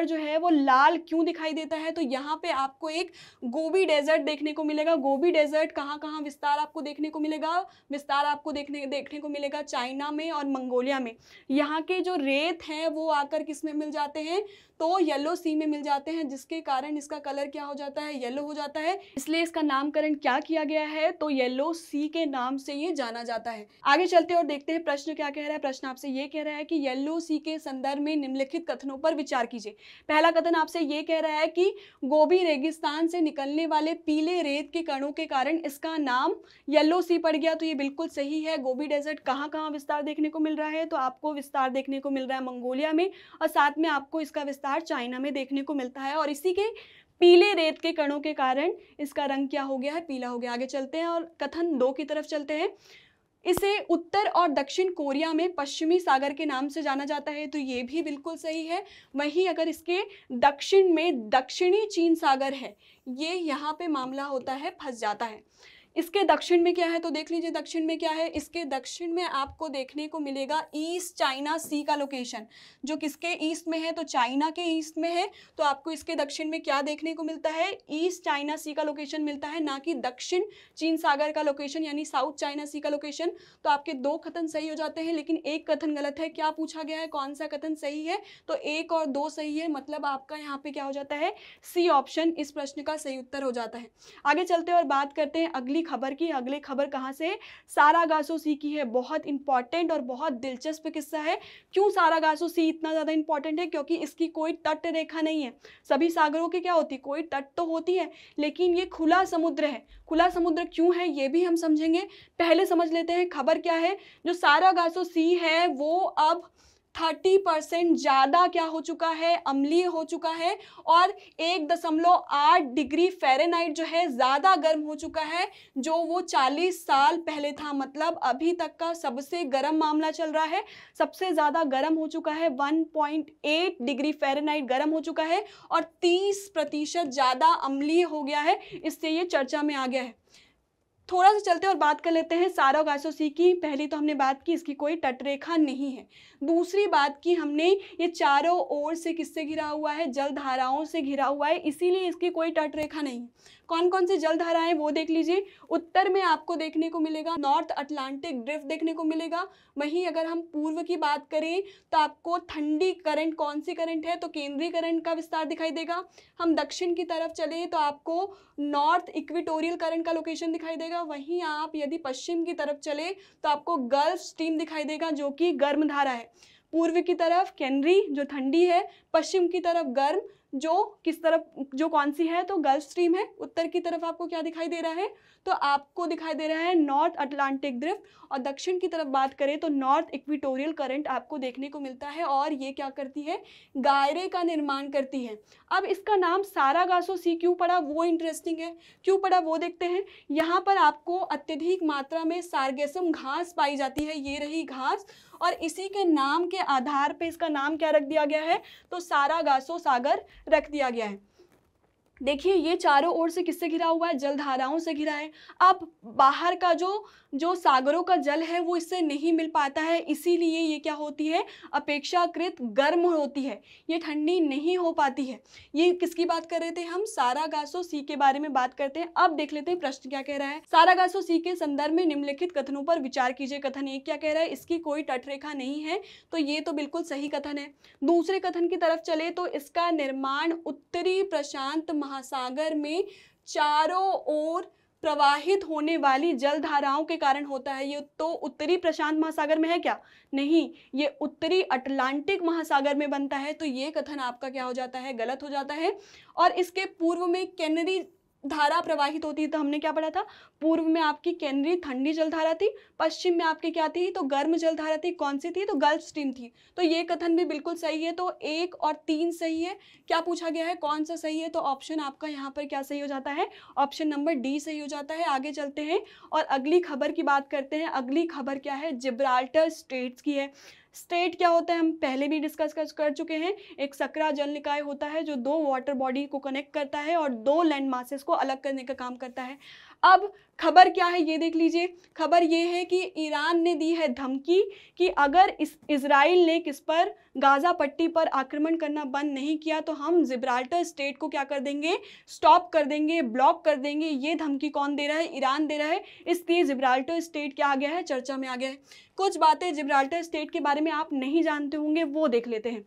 जो है वो लाल क्यों दिखाई देता है, तो यहाँ पे आपको एक गोबी डेजर्ट देखने को मिलेगा। गोबी डेजर्ट कहाँ कहाँ विस्तार आपको देखने को मिलेगा, देखने को मिलेगा चाइना में और मंगोलिया में। यहाँ के जो रेत हैं वो आकर किस में मिल जाते हैं, तो येलो सी में मिल जाते हैं, जिसके कारण इसका कलर क्या हो जाता है, येलो हो जाता है। इसलिए इसका नामकरण क्या किया गया है, तो येलो सी के नाम से ये जाना जाता है। आगे चलते हैं और देखते हैं प्रश्न क्या कह रहा है। प्रश्न आपसे ये कह रहा है कि येलो सी के संदर्भ में निम्नलिखित कथनों पर विचार कीजिए। पहला कथन आपसे ये कह रहा है कि गोबी रेगिस्तान से निकलने वाले पीले रेत के कणों के कारण इसका नाम येलो सी पड़ गया, तो ये बिल्कुल सही है। गोबी डेजर्ट कहाँ कहाँ विस्तार देखने को मिल रहा है, तो आपको विस्तार देखने को मिल रहा है मंगोलिया में, और साथ में आपको इसका विस्तार चाइना में देखने को मिलता है, और इसी के पीले रेत के कणों के कारण इसका रंग क्या हो गया है, पीला हो गया। आगे चलते हैं और कथन 2 की तरफ चलते हैं। इसे उत्तर और दक्षिण कोरिया में पश्चिमी सागर के नाम से जाना जाता है, तो ये भी बिल्कुल सही है। वहीं अगर इसके दक्षिण में दक्षिणी चीन सागर है, ये यहाँ पे मामला होता है, फंस जाता है। इसके दक्षिण में क्या है, तो देख लीजिए दक्षिण में क्या है। इसके दक्षिण में आपको देखने को मिलेगा ईस्ट चाइना सी का लोकेशन, जो किसके ईस्ट में है, तो चाइना के ईस्ट में है। तो आपको इसके दक्षिण में क्या देखने को मिलता है, ईस्ट चाइना सी का लोकेशन मिलता है, ना कि दक्षिण चीन सागर का लोकेशन यानी साउथ चाइना सी का लोकेशन। तो आपके 2 कथन सही हो जाते हैं, लेकिन एक कथन गलत है। क्या पूछा गया है, कौन सा कथन सही है, तो 1 और 2 सही है, मतलब आपका यहाँ पे क्या हो जाता है, सी ऑप्शन इस प्रश्न का सही उत्तर हो जाता है। आगे चलते हैं और बात करते हैं अगली खबर की। अगली खबर कहां से, सारागासो सी की है। बहुत इंपॉर्टेंट और बहुत दिलचस्प किस्सा है। क्यों सारागासो सी इतना ज्यादा इंपॉर्टेंट है, क्योंकि इसकी कोई तट रेखा नहीं है। सभी सागरों की क्या होती, कोई तट तो होती है, लेकिन ये खुला समुद्र है। खुला समुद्र क्यों है ये भी हम समझेंगे। पहले समझ लेते हैं खबर क्या है। जो सारागासो सी है वो अब 30% ज़्यादा क्या हो चुका है, अम्लीय हो चुका है, और 1.8 डिग्री फ़ारेनहाइट जो है ज़्यादा गर्म हो चुका है, जो वो 40 साल पहले था। मतलब अभी तक का सबसे गर्म मामला चल रहा है, सबसे ज़्यादा गर्म हो चुका है, 1.8 डिग्री फ़ारेनहाइट गर्म हो चुका है, और 30% ज़्यादा अम्लीय हो गया है। इससे ये चर्चा में आ गया है। थोड़ा सा चलते और बात कर लेते हैं सारागासो सी की। पहली तो हमने बात की इसकी कोई तटरेखा नहीं है। दूसरी बात की हमने, ये चारों ओर से किससे घिरा हुआ है, जलधाराओं से घिरा हुआ है, इसीलिए इसकी कोई तटरेखा नहीं है। कौन कौन सी जलधाराएं वो देख लीजिए। उत्तर में आपको देखने को मिलेगा नॉर्थ अटलांटिक ड्रिफ्ट देखने को मिलेगा। वहीं अगर हम पूर्व की बात करें तो आपको ठंडी करंट, कौन सी करंट है, तो केंद्रीय करंट का विस्तार दिखाई देगा। हम दक्षिण की तरफ चले तो आपको नॉर्थ इक्वेटोरियल करंट का लोकेशन दिखाई देगा। वहीं आप यदि पश्चिम की तरफ चले तो आपको गल्फ स्ट्रीम दिखाई देगा, जो कि गर्म धारा है। पूर्व की तरफ केंद्रीय जो ठंडी है, पश्चिम की तरफ गर्म जो किस तरफ, जो कौन सी है, तो गल्फ स्ट्रीम है। उत्तर की तरफ आपको क्या दिखाई दे रहा है, तो आपको दिखाई दे रहा है नॉर्थ अटलांटिक ड्रिफ्ट, और दक्षिण की तरफ बात करें तो नॉर्थ इक्वेटोरियल करंट आपको देखने को मिलता है, और ये क्या करती है, दायरे का निर्माण करती है। अब इसका नाम सारागासो सी क्यों पड़ा, वो इंटरेस्टिंग है, क्यों पड़ा वो देखते हैं। यहाँ पर आपको अत्यधिक मात्रा में सार्गेसम घास पाई जाती है, ये रही घास, और इसी के नाम के आधार पे इसका नाम क्या रख दिया गया है, तो सारागासो सागर रख दिया गया है। देखिए ये चारों ओर से किससे घिरा हुआ है, जलधाराओं से घिरा है। अब बाहर का जो सागरों का जल है वो इससे नहीं मिल पाता है, इसीलिए ये क्या होती है, अपेक्षाकृत गर्म होती है, ये ठंडी नहीं हो पाती है। ये किसकी बात कर रहे थे हम, सारागासो सी के बारे में बात करते हैं। अब देख लेते हैं प्रश्न क्या कह रहा है। सारागासो सी के संदर्भ में निम्नलिखित कथनों पर विचार कीजिए। कथन एक क्या कह रहा है, इसकी कोई तटरेखा नहीं है, तो ये तो बिल्कुल सही कथन है। दूसरे कथन की तरफ चले तो इसका निर्माण उत्तरी प्रशांत महासागर में चारों ओर प्रवाहित होने वाली जलधाराओं के कारण होता है। ये तो उत्तरी प्रशांत महासागर में है क्या, नहीं, ये उत्तरी अटलांटिक महासागर में बनता है, तो ये कथन आपका क्या हो जाता है, गलत हो जाता है। और इसके पूर्व में कैनरी धारा प्रवाहित होती है, तो हमने क्या पढ़ा था, पूर्व में आपकी कैनरी ठंडी जलधारा थी, पश्चिम में आपकी क्या थी, तो गर्म जलधारा थी, कौन सी थी, तो गल्फ स्ट्रीम थी। तो ये कथन भी बिल्कुल सही है, तो 1 और 3 सही है। क्या पूछा गया है, कौन सा सही है, तो ऑप्शन आपका यहाँ पर क्या सही हो जाता है, ऑप्शन नंबर डी सही हो जाता है। आगे चलते हैं और अगली खबर की बात करते हैं। अगली खबर क्या है, जिब्राल्टर स्ट्रेट्स की है। स्टेट क्या होता है हम पहले भी डिस्कस कर चुके हैं, एक सकरा जल निकाय होता है जो 2 वाटर बॉडी को कनेक्ट करता है और 2 लैंड मासेस को अलग करने का काम करता है। अब खबर क्या है ये देख लीजिए। खबर ये है कि ईरान ने दी है धमकी कि अगर इजराइल ने किस पर, गाजा पट्टी पर आक्रमण करना बंद नहीं किया तो हम जिब्राल्टर स्टेट को क्या कर देंगे, स्टॉप कर देंगे, ब्लॉक कर देंगे। ये धमकी कौन दे रहा है, ईरान दे रहा है, इसलिए जिब्राल्टर स्टेट क्या आ गया है, चर्चा में आ गया है। कुछ बातें जिब्राल्टर स्टेट के बारे में आप नहीं जानते होंगे, वो देख लेते हैं।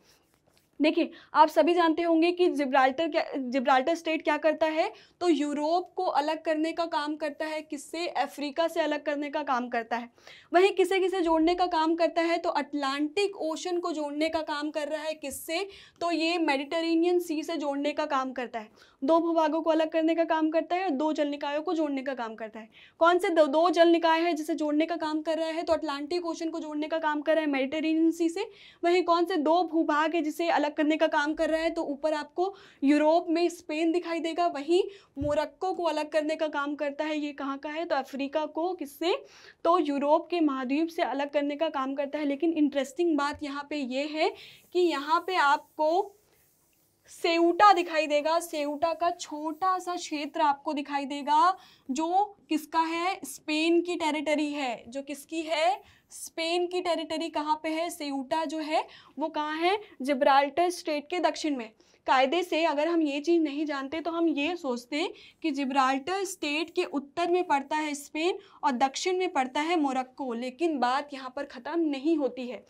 देखिए आप सभी जानते होंगे कि जिब्राल्टर स्टेट क्या करता है, तो यूरोप को अलग करने का काम करता है, किससे, अफ्रीका से अलग करने का काम करता है। वहीं किसे किसे जोड़ने का काम करता है, तो अटलांटिक ओशन को जोड़ने का काम कर रहा है, किससे, तो ये मेडिटेरेनियन सी से जोड़ने का काम करता है। 2 भूभागों को अलग करने का काम करता है और 2 जल निकायों को जोड़ने का काम करता है। कौन से 2 जल निकाय है जिसे जोड़ने का काम कर रहा है, तो अटलांटिक ओशन को जोड़ने का काम कर रहा है मेडिटेरेनियन सी से। वहीं कौन से 2 भूभाग है जिसे अलग करने का काम कर रहा है, तो ऊपर आपको यूरोप में स्पेन दिखाई देगा। वहीं मोरक्को को अलग करने का काम करता है, ये कहाँ का है, तो अफ्रीका को किससे, तो यूरोप के महाद्वीप से अलग करने का काम करता है। लेकिन इंटरेस्टिंग बात यहाँ पे ये है कि यहाँ पे आपको सेउटा दिखाई देगा, सेउटा का छोटा सा क्षेत्र आपको दिखाई देगा, जो किसका है, स्पेन की टेरिटरी है, जो किसकी है, स्पेन की टेरिटरी। कहाँ पे है, सेउटा जो है वो कहाँ है, जिब्राल्टर स्टेट के दक्षिण में। कायदे से अगर हम ये चीज़ नहीं जानते तो हम ये सोचते कि जिब्राल्टर स्टेट के उत्तर में पड़ता है स्पेन और दक्षिण में पड़ता है मोरक्को, लेकिन बात यहाँ पर ख़त्म नहीं होती है।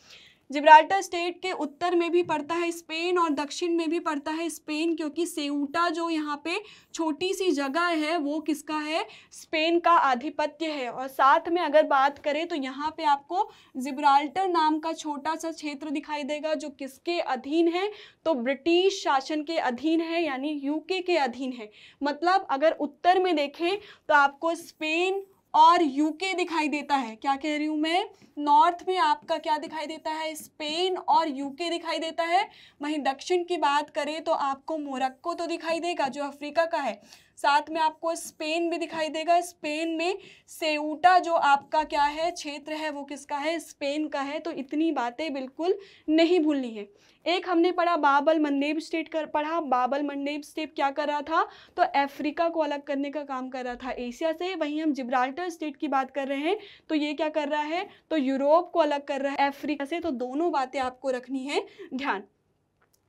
जिब्राल्टर स्टेट के उत्तर में भी पड़ता है स्पेन और दक्षिण में भी पड़ता है स्पेन, क्योंकि सेउटा जो यहाँ पे छोटी सी जगह है वो किसका है, स्पेन का आधिपत्य है। और साथ में अगर बात करें तो यहाँ पे आपको जिब्राल्टर नाम का छोटा सा क्षेत्र दिखाई देगा, जो किसके अधीन है, तो ब्रिटिश शासन के अधीन है, यानी यूके के अधीन है। मतलब अगर उत्तर में देखें तो आपको स्पेन और यूके दिखाई देता है। क्या कह रही हूँ मैं, नॉर्थ में आपका क्या दिखाई देता है, स्पेन और यूके दिखाई देता है। वहीं दक्षिण की बात करें तो आपको मोरक्को तो दिखाई देगा जो अफ्रीका का है, साथ में आपको स्पेन भी दिखाई देगा। स्पेन में सेउटा जो आपका क्या है, क्षेत्र है, वो किसका है, स्पेन का है। तो इतनी बातें बिल्कुल नहीं भूलनी है। एक हमने पढ़ा बाबल मंडेब स्टेट कर पढ़ा। बाबल मंडेब स्टेट क्या कर रहा था, तो अफ्रीका को अलग करने का काम कर रहा था एशिया से। वहीं हम जिब्राल्टर स्टेट की बात कर रहे हैं तो ये क्या कर रहा है, तो यूरोप को अलग कर रहा है अफ्रीका से। तो दोनों बातें आपको रखनी है ध्यान।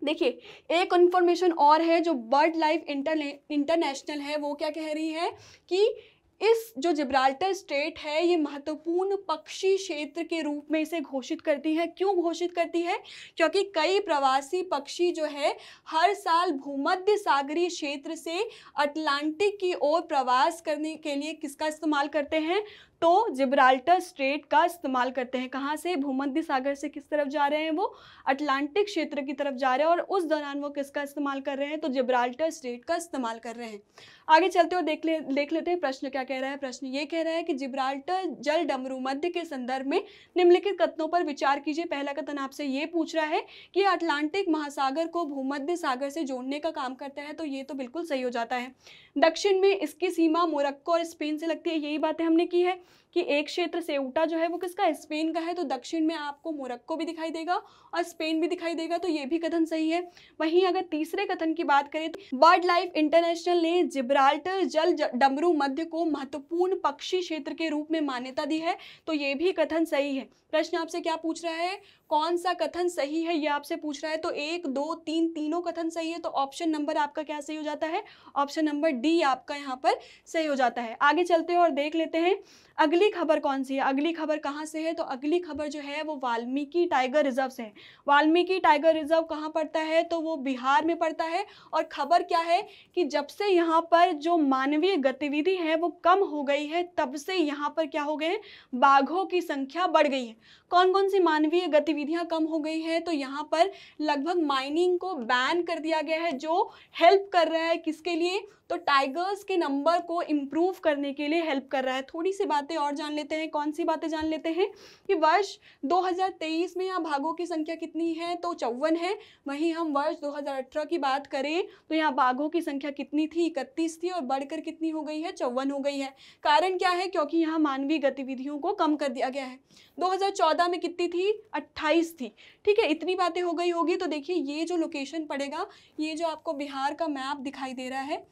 देखिए एक इन्फॉर्मेशन और है जो बर्ड लाइफ इंटरनेशनल है, वो क्या कह रही है कि इस जो जिब्राल्टर स्टेट है ये महत्वपूर्ण पक्षी क्षेत्र के रूप में इसे घोषित करती है। क्यों घोषित करती है, क्योंकि कई प्रवासी पक्षी जो है हर साल भूमध्य सागरीय क्षेत्र से अटलांटिक की ओर प्रवास करने के लिए किसका इस्तेमाल करते हैं, तो जिब्राल्टर स्ट्रेट का इस्तेमाल करते हैं। कहाँ से? भूमध्य सागर से किस तरफ जा रहे हैं वो? अटलांटिक क्षेत्र की तरफ जा रहे हैं और उस दौरान वो किसका इस्तेमाल कर रहे हैं? तो जिब्राल्टर स्ट्रेट का इस्तेमाल कर रहे हैं। आगे चलते हुए देख लेते हैं प्रश्न क्या कह रहा है। प्रश्न ये कह रहा है कि जिब्राल्टर जल डमरू मध्य के संदर्भ में निम्नलिखित कथनों पर विचार कीजिए। पहला कथन आपसे ये पूछ रहा है कि अटलांटिक महासागर को भूमध्य सागर से जोड़ने का काम करता है, तो ये तो बिल्कुल सही हो जाता है। दक्षिण में इसकी सीमा मोरक्को और स्पेन से लगती है, यही बातें हमने की है कि एक क्षेत्र सेउटा जो है वो किसका? स्पेन का है, तो दक्षिण में आपको मोरक्को भी दिखाई देगा और स्पेन भी दिखाई देगा, तो ये भी कथन सही है। वहीं अगर तीसरे कथन की बात करें तो बर्ड लाइफ इंटरनेशनल ने जिब्राल्टर जल डमरू मध्य को महत्वपूर्ण पक्षी क्षेत्र के रूप में मान्यता दी है, तो ये भी कथन सही है। प्रश्न आपसे क्या पूछ रहा है? कौन सा कथन सही है ये आपसे पूछ रहा है। तो 1, 2, 3 तीनों कथन सही है, तो ऑप्शन नंबर आपका क्या सही हो जाता है? ऑप्शन नंबर डी आपका यहाँ पर सही हो जाता है। आगे चलते हैं और देख लेते हैं अगली खबर कौन सी है। अगली खबर कहाँ से है? तो अगली खबर जो है वो वाल्मीकि टाइगर रिजर्व से है। वाल्मीकि टाइगर रिजर्व कहाँ पड़ता है? तो वो बिहार में पड़ता है। और खबर क्या है कि जब से यहाँ पर जो मानवीय गतिविधि है वो कम हो गई है, तब से यहाँ पर क्या हो गए? बाघों की संख्या बढ़ गई है। कौन कौन सी मानवीय गतिविधियां कम हो गई है? तो यहाँ पर लगभग माइनिंग को बैन कर दिया गया है, जो हेल्प कर रहा है किसके लिए? तो टाइगर्स के नंबर को इम्प्रूव करने के लिए हेल्प कर रहा है। थोड़ी सी बातें और जान लेते हैं। कौन सी बातें जान लेते हैं कि वर्ष 2023 में यहाँ बाघों की संख्या कितनी है? तो 54 है। वहीं हम वर्ष 2018 की बात करें तो यहाँ बाघों की संख्या कितनी थी? 31 थी और बढ़कर कितनी हो गई है? 54 हो गई है। कारण क्या है? क्योंकि यहाँ मानवीय गतिविधियों को कम कर दिया गया है। 2014 में कितनी थी? 28 थी। ठीक है, इतनी बातें हो गई होगी। तो देखिए ये जो लोकेशन पड़ेगा, ये जो आपको बिहार का मैप दिखाई दे रहा है,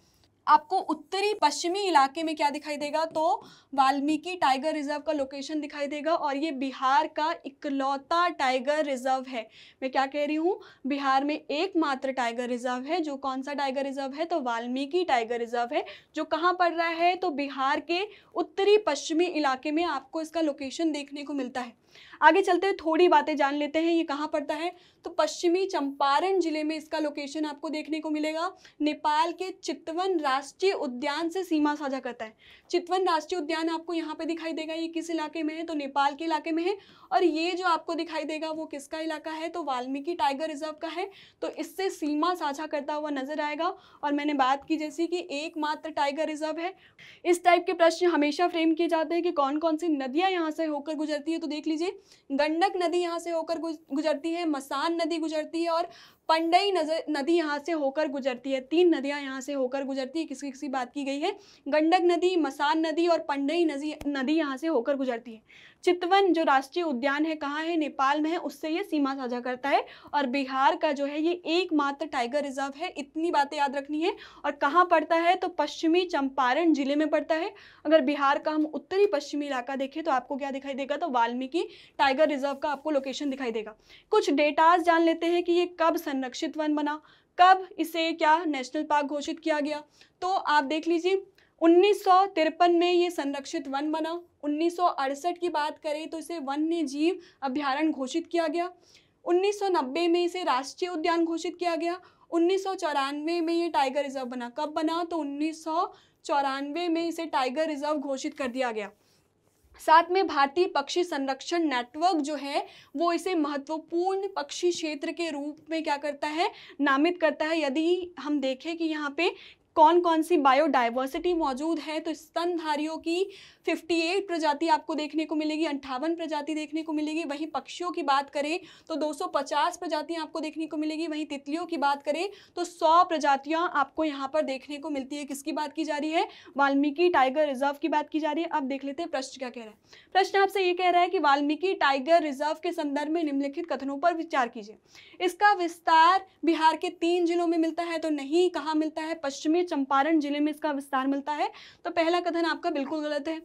आपको उत्तरी पश्चिमी इलाके में क्या दिखाई देगा? तो वाल्मीकि टाइगर रिजर्व का लोकेशन दिखाई देगा और ये बिहार का इकलौता टाइगर रिजर्व है। मैं क्या कह रही हूँ? बिहार में एकमात्र टाइगर रिजर्व है। जो कौन सा टाइगर रिजर्व है? तो वाल्मीकि टाइगर रिजर्व है, जो कहाँ पड़ रहा है? तो बिहार के उत्तरी पश्चिमी इलाके में आपको इसका लोकेशन देखने को मिलता है। आगे चलते हुए थोड़ी बातें जान लेते हैं। ये कहाँ पड़ता है? तो पश्चिमी चंपारण जिले में इसका लोकेशन आपको देखने को मिलेगा। नेपाल के चितवन राष्ट्रीय उद्यान से सीमा साझा करता है। चितवन राष्ट्रीय उद्यान आपको यहाँ पे दिखाई देगा। ये किस इलाके में है? तो नेपाल के इलाके में है। और ये जो आपको दिखाई देगा वो किसका इलाका है? तो वाल्मीकि टाइगर रिजर्व का है। तो इससे सीमा साझा करता हुआ नजर आएगा। और मैंने बात की जैसी कि एकमात्र टाइगर रिजर्व है। इस टाइप के प्रश्न हमेशा फ्रेम किए जाते हैं कि कौन कौन सी नदियां यहाँ से होकर गुजरती है। तो देख लीजिए, गंडक नदी यहाँ से होकर गुजरती है, मसान नदी गुजरती है और पंडई नदी यहाँ से होकर गुजरती है। 3 नदियाँ यहाँ से होकर गुजरती है। किसी किसी बात की गई है। गंडक नदी, मसान नदी और पंडई नदी यहाँ से होकर गुजरती है। चितवन जो राष्ट्रीय उद्यान है कहाँ है? नेपाल में है, उससे ये सीमा साझा करता है। और बिहार का जो है ये एकमात्र टाइगर रिजर्व है। इतनी बातें याद रखनी है। और कहाँ पड़ता है? तो पश्चिमी चंपारण जिले में पड़ता है। अगर बिहार का हम उत्तरी पश्चिमी इलाका देखें तो आपको क्या दिखाई देगा? तो वाल्मीकि टाइगर रिजर्व का आपको लोकेशन दिखाई देगा। कुछ डेटाज जान लेते हैं कि ये कब संरक्षित वन बना, कब इसे क्या नेशनल पार्क घोषित किया गया। तो आप देख लीजिए, 1953 में ये संरक्षित वन बना। 1968 की बात करें तो इसे वन्य जीव अभ्यारण्य घोषित किया गया। 1990 में इसे राष्ट्रीय उद्यान घोषित किया गया। 1994 में ये टाइगर रिजर्व बना। कब बना? तो 1994 में इसे टाइगर रिजर्व घोषित कर दिया गया। साथ में भारतीय पक्षी संरक्षण नेटवर्क जो है वो इसे महत्वपूर्ण पक्षी क्षेत्र के रूप में क्या करता है? नामित करता है। यदि हम देखें कि यहाँ पे कौन कौन सी बायोडाइवर्सिटी मौजूद है, तो स्तनधारियों की 58 प्रजाति आपको देखने को मिलेगी, 58 प्रजाति देखने को मिलेगी। वहीं पक्षियों की बात करें तो 250 प्रजातियां आपको देखने को मिलेगी। वहीं तितलियों की बात करें तो 100 प्रजातियां आपको यहाँ पर देखने को मिलती है। किसकी बात की जा रही है? वाल्मीकि टाइगर रिजर्व की बात की जा रही है। अब देख लेते हैं प्रश्न क्या कह रहा है। प्रश्न आपसे ये कह रहा है कि वाल्मीकि टाइगर रिजर्व के संदर्भ में निम्नलिखित कथनों पर विचार कीजिए। इसका विस्तार बिहार के 3 जिलों में मिलता है। तो नहीं, कहाँ मिलता है? पश्चिमी चंपारण जिले में इसका विस्तार मिलता है। तो पहला कथन आपका बिल्कुल गलत है।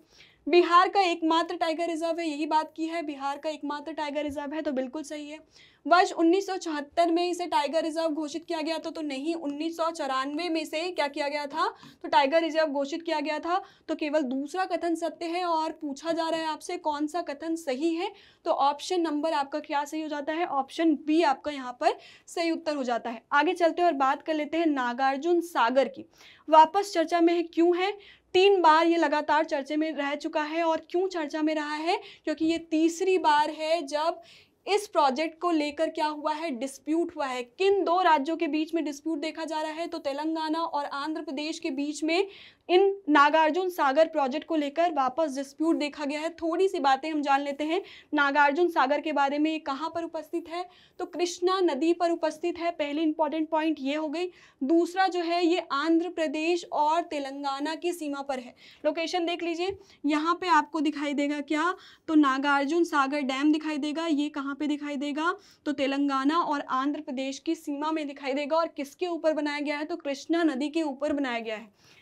बिहार का एकमात्र टाइगर रिजर्व है, यही बात की है। बिहार का एकमात्र टाइगर रिजर्व है, तो बिल्कुल सही है। वर्ष 1974 में इसे टाइगर रिजर्व घोषित किया गया था। तो नहीं, 1994 में इसे क्या किया गया था? तो टाइगर रिजर्व घोषित किया गया था। तो केवल दूसरा कथन सत्य है और पूछा जा रहा है आपसे कौन सा कथन सही है। तो ऑप्शन नंबर आपका क्या सही हो जाता है? ऑप्शन बी आपका यहाँ पर सही उत्तर हो जाता है। आगे चलते हैं और बात कर लेते हैं नागार्जुन सागर की। वापस चर्चा में है, क्यों है? 3 बार ये लगातार चर्चे में रह चुका है। और क्यों चर्चा में रहा है? क्योंकि ये तीसरी बार है जब इस प्रोजेक्ट को लेकर क्या हुआ है, डिस्प्यूट हुआ है। किन 2 राज्यों के बीच में डिस्प्यूट देखा जा रहा है? तो तेलंगाना और आंध्र प्रदेश के बीच में इन नागार्जुन सागर प्रोजेक्ट को लेकर वापस डिस्प्यूट देखा गया है। थोड़ी सी बातें हम जान लेते हैं नागार्जुन सागर के बारे में। ये कहाँ पर उपस्थित है? तो कृष्णा नदी पर उपस्थित है। पहली इंपॉर्टेंट पॉइंट ये हो गई। दूसरा जो है ये आंध्र प्रदेश और तेलंगाना की सीमा पर है। लोकेशन देख लीजिए, यहाँ पे आपको दिखाई देगा क्या? तो नागार्जुन सागर डैम दिखाई देगा। ये कहाँ पे दिखाई देगा? तो तेलंगाना और आंध्र प्रदेश की सीमा में दिखाई देगा। और किसके ऊपर बनाया गया है? तो कृष्णा नदी के ऊपर बनाया गया है।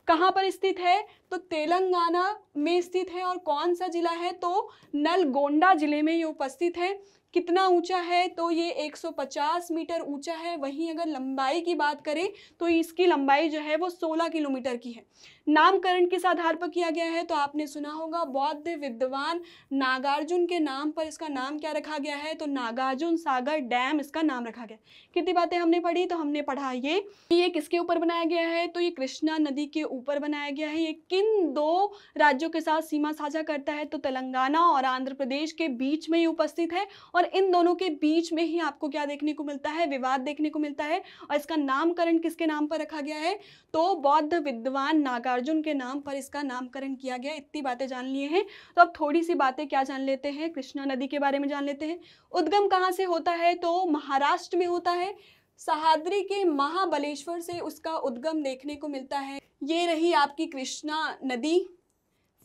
कहाँ पर स्थित है? तो तेलंगाना में स्थित है। और कौन सा जिला है? तो नलगोंडा जिले में ये उपस्थित है। कितना ऊंचा है? तो ये 150 मीटर ऊंचा है। वहीं अगर लंबाई की बात करें तो इसकी लंबाई जो है वो 16 किलोमीटर की है। नामकरण किस आधार पर किया गया है? तो आपने सुना होगा बौद्ध विद्वान नागार्जुन के नाम पर इसका नाम क्या रखा गया है? तो नागार्जुन सागर डैम इसका नाम रखा गया। कितनी बातें हमने पढ़ी? तो हमने पढ़ा ये किसके ऊपर बनाया गया है? तो ये कृष्णा नदी के ऊपर बनाया गया है। ये किन 2 राज्यों के साथ सीमा साझा करता है? तो तेलंगाना और आंध्र प्रदेश के बीच में ये उपस्थित है। और इन दोनों के बीच में ही आपको क्या देखने को मिलता है? विवाद देखने को मिलता है। और इसका नामकरण किसके नाम पर रखा गया है? तो बौद्ध विद्वान नागार्जुन के नाम पर इसका नामकरण किया गया। इतनी बातें जान लिए हैं। तो अब थोड़ी सी बातें क्या जान लेते हैं, कृष्णा नदी के बारे में जान लेते हैं। उद्गम कहाँ से होता है? तो महाराष्ट्र में होता है। सह्याद्री के महाबलेश्वर से उसका उद्गम देखने को मिलता है। ये रही आपकी कृष्णा नदी।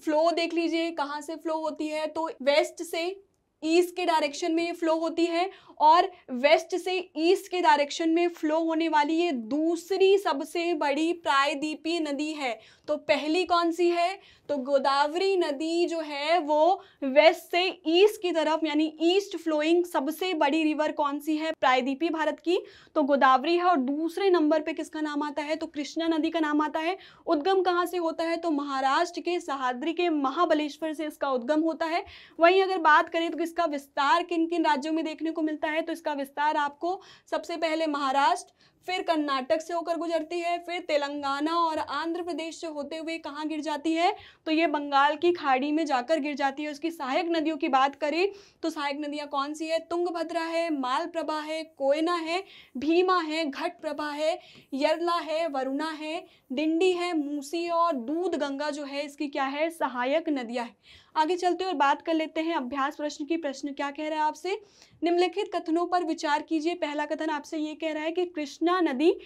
फ्लो देख लीजिए कहाँ से फ्लो होती है? तो वेस्ट से ईस्ट के डायरेक्शन में ये फ्लो होती है। और वेस्ट से ईस्ट के डायरेक्शन में फ्लो होने वाली ये दूसरी सबसे बड़ी प्रायद्वीपीय नदी है। तो पहली कौन सी है? तो गोदावरी नदी जो है वो वेस्ट से ईस्ट की तरफ यानी ईस्ट फ्लोइंग सबसे बड़ी रिवर कौन सी है प्रायद्वीपीय भारत की? तो गोदावरी है। और दूसरे नंबर पे किसका नाम आता है? तो कृष्णा नदी का नाम आता है। उद्गम कहाँ से होता है? तो महाराष्ट्र के सह्याद्री के महाबलेश्वर से इसका उद्गम होता है। वहीं अगर बात करें तो इसका विस्तार किन किन राज्यों में देखने को मिलता है? तो इसका विस्तार आपको सबसे पहले महाराष्ट्र, फिर कर्नाटक से होकर गुजरती है, फिर तेलंगाना और आंध्र प्रदेश से होते हुए कहाँ गिर जाती है? तो ये बंगाल की खाड़ी में जाकर गिर जाती है। उसकी सहायक नदियों की बात करें तो सहायक नदियाँ कौन सी है? तुंगभद्रा है, मालप्रभा है, कोयना है, भीमा है, घटप्रभा है, यरला है, वरुणा है, डिंडी है, मूसी और दूध गंगा जो है इसकी क्या है? सहायक नदियाँ है। आगे चलते हैं और बात कर लेते हैं अभ्यास प्रश्न की। प्रश्न क्या कह रहा है आपसे? निम्नलिखित कथनों पर विचार कीजिए। पहला कथन आपसे ये कह रहा है कि कृष्णा नदी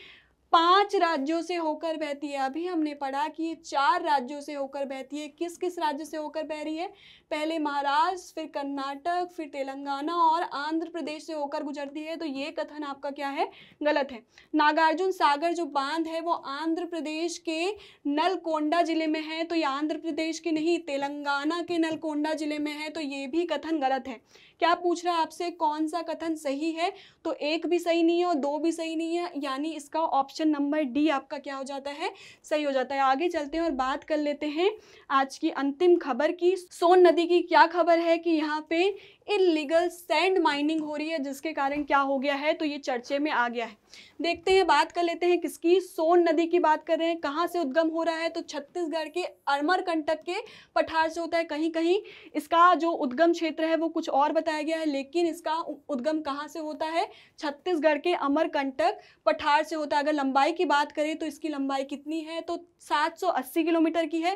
5 राज्यों से होकर बहती है। अभी हमने पढ़ा कि ये 4 राज्यों से होकर बहती है। किस किस राज्य से होकर बह रही है? पहले महाराष्ट्र, फिर कर्नाटक, फिर तेलंगाना और आंध्र प्रदेश से होकर गुजरती है। तो ये कथन आपका क्या है? गलत है। नागार्जुन सागर जो बांध है वो आंध्र प्रदेश के नलकोंडा जिले में है। तो ये आंध्र प्रदेश के नहीं, तेलंगाना के नलकोंडा जिले में है। तो ये भी कथन गलत है। क्या पूछ रहा है आपसे? कौन सा कथन सही है? तो 1 भी सही नहीं है और 2 भी सही नहीं है। यानी इसका ऑप्शन नंबर डी आपका क्या हो जाता है? सही हो जाता है। आगे चलते हैं और बात कर लेते हैं आज की अंतिम खबर की। सोन नदी की क्या खबर है कि यहाँ पे इलीगल सैंड माइनिंग हो रही है, जिसके कारण क्या हो गया है? तो ये चर्चे में आ गया है। देखते हैं, बात कर लेते हैं किसकी? सोन नदी की बात कर रहे हैं। कहाँ से उद्गम हो रहा है? तो छत्तीसगढ़ के अमरकंटक के पठार से होता है। कहीं कहीं इसका जो उद्गम क्षेत्र है वो कुछ और बताया गया है, लेकिन इसका उद्गम कहाँ से होता है? छत्तीसगढ़ के अमरकंटक पठार से होता है। अगर लंबाई की बात करें तो इसकी लंबाई कितनी है? तो 780 किलोमीटर की है।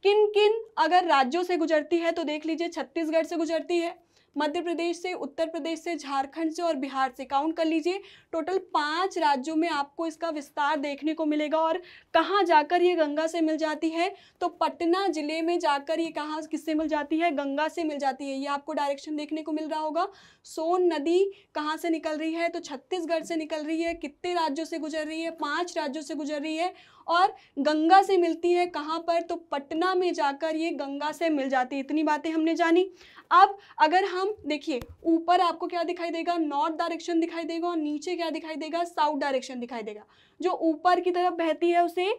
किन किन अगर राज्यों से गुजरती है तो देख लीजिए, छत्तीसगढ़ से गुजरती है, मध्य प्रदेश से, उत्तर प्रदेश से, झारखंड से और बिहार से। काउंट कर लीजिए, टोटल 5 राज्यों में आपको इसका विस्तार देखने को मिलेगा। और कहाँ जाकर ये गंगा से मिल जाती है? तो पटना जिले में जाकर ये कहाँ किससे मिल जाती है? गंगा से मिल जाती है। ये आपको डायरेक्शन देखने को मिल रहा होगा। सोन नदी कहाँ से निकल रही है? तो छत्तीसगढ़ से निकल रही है। कितने राज्यों से गुजर रही है? 5 राज्यों से गुजर रही है। और गंगा से मिलती है कहाँ पर? तो पटना में जाकर ये गंगा से मिल जाती है। इतनी बातें हमने जानी। अब अगर हम देखिए, ऊपर आपको क्या दिखाई देगा? नॉर्थ डायरेक्शन दिखाई देगा और नीचे क्या दिखाई देगा? साउथ डायरेक्शन दिखाई देगा। जो ऊपर की तरफ बहती है उसे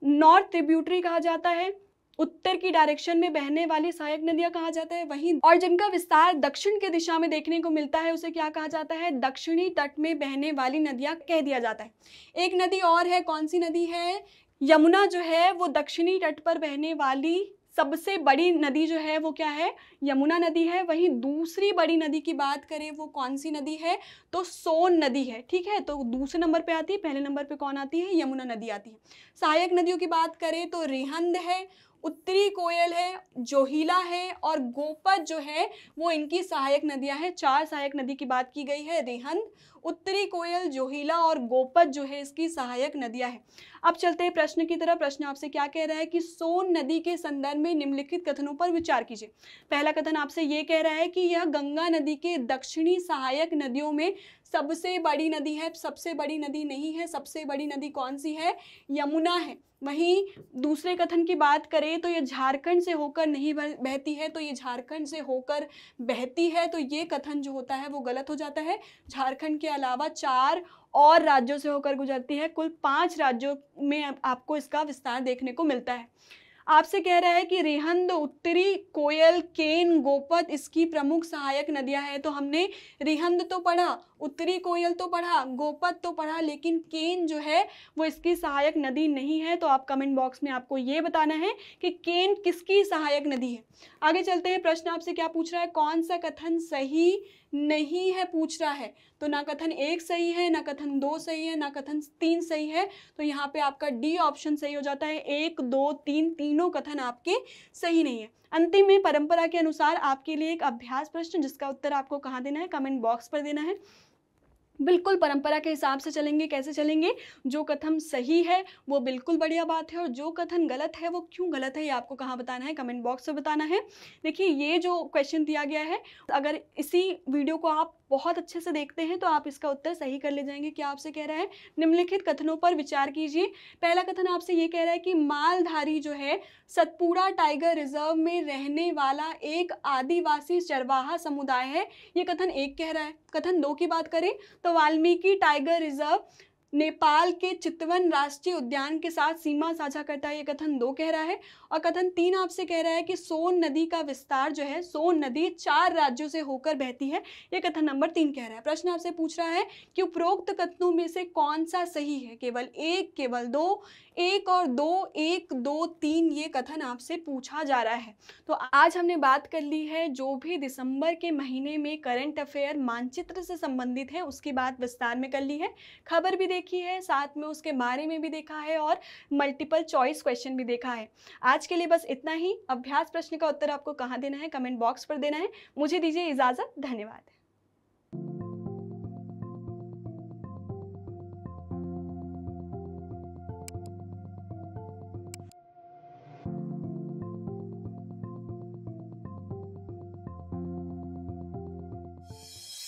नॉर्थ ट्रिब्यूटरी कहा जाता है। उत्तर की डायरेक्शन में बहने वाली सहायक नदियां कहा जाता है वहीं, और जिनका विस्तार दक्षिण के दिशा में देखने को मिलता है उसे क्या कहा जाता है, दक्षिणी तट में बहने वाली नदियां कह दिया जाता है। एक नदी और है, कौन सी नदी है, यमुना जो है वो दक्षिणी तट पर बहने वाली सबसे बड़ी नदी जो है वो क्या है, यमुना नदी है। वहीं दूसरी बड़ी नदी की बात करें वो कौन सी नदी है, तो सोन नदी है। ठीक है, तो दूसरे नंबर पे आती है, पहले नंबर पे कौन आती है, यमुना नदी आती है। सहायक नदियों की बात करें तो रिहंद है, उत्तरी कोयल है, जोहिला है और गोपद जो है वो इनकी सहायक नदियां हैं। 4 सहायक नदी की बात की गई है, रिहंद, उत्तरी कोयल, जोहिला और गोपद जो है इसकी सहायक नदियां हैं। अब चलते हैं प्रश्न की तरफ। प्रश्न आपसे क्या कह रहा है कि सोन नदी के संदर्भ में निम्नलिखित कथनों पर विचार कीजिए। पहला कथन आपसे ये कह रहा है कि यह गंगा नदी के दक्षिणी सहायक नदियों में सबसे बड़ी नदी है। सबसे बड़ी नदी नहीं है, सबसे बड़ी नदी कौन सी है, यमुना है। वहीं दूसरे कथन की बात करें तो ये झारखंड से होकर नहीं बहती है, तो ये झारखंड से होकर बहती है, तो ये कथन जो होता है वो गलत हो जाता है। झारखंड के अलावा 4 और राज्यों से होकर गुजरती है। कुल 5 राज्यों में आपको इसका विस्तार देखने को मिलता है। आपसे कह रहा है कि रिहंद, उत्तरी कोयल, केन, गोपद इसकी प्रमुख सहायक नदियां हैं। तो हमने रिहंद तो पढ़ा, उत्तरी कोयल तो पढ़ा, गोपद तो पढ़ा, लेकिन केन जो है वो इसकी सहायक नदी नहीं है। तो आप कमेंट बॉक्स में आपको ये बताना है कि केन किसकी सहायक नदी है। आगे चलते हैं। प्रश्न आपसे क्या पूछ रहा है, कौन सा कथन सही नहीं है पूछ रहा है। तो ना कथन 1 सही है, ना कथन 2 सही है, ना कथन 3 सही है। तो यहाँ पे आपका डी ऑप्शन सही हो जाता है। 1, 2, 3 तीनों कथन आपके सही नहीं है। अंतिम में परंपरा के अनुसार आपके लिए एक अभ्यास प्रश्न, जिसका उत्तर आपको कहाँ देना है, कमेंट बॉक्स पर देना है। बिल्कुल परंपरा के हिसाब से चलेंगे। कैसे चलेंगे, जो कथन सही है वो बिल्कुल बढ़िया बात है, और जो कथन गलत है वो क्यों गलत है ये आपको कहाँ बताना है, कमेंट बॉक्स में बताना है। देखिए ये जो क्वेश्चन दिया गया है, अगर इसी वीडियो को आप बहुत अच्छे से देखते हैं तो आप इसका उत्तर सही कर ले जाएंगे। क्या आपसे कह रहा है, निम्नलिखित कथनों पर विचार कीजिए। पहला कथन आपसे ये कह रहा है कि मालधारी जो है सतपुड़ा टाइगर रिजर्व में रहने वाला एक आदिवासी चरवाहा समुदाय है। ये कथन 1 कह रहा है। कथन 2 की बात करें तो वाल्मीकि टाइगर रिजर्व नेपाल के चितवन राष्ट्रीय उद्यान के साथ सीमा साझा करता है। ये कथन 2 कह रहा है। और कथन 3 आपसे कह रहा है कि सोन नदी का विस्तार जो है, सोन नदी 4 राज्यों से होकर बहती है। ये कथन नंबर 3 कह रहा है। प्रश्न आपसे पूछ रहा है कि उपरोक्त कथनों में से कौन सा सही है, केवल 1, केवल 2, 1 और 2, 1, 2, 3 ये कथन आपसे पूछा जा रहा है। तो आज हमने बात कर ली है जो भी दिसंबर के महीने में करंट अफेयर मानचित्र से संबंधित है उसकी बात विस्तार में कर ली है। खबर भी देखी है, साथ में उसके बारे में भी देखा है और मल्टीपल चॉइस क्वेश्चन भी देखा है। आज के लिए बस इतना ही। अभ्यास प्रश्न का उत्तर आपको कहाँ देना है, कमेंट बॉक्स पर देना है। मुझे दीजिए इजाजत, धन्यवाद।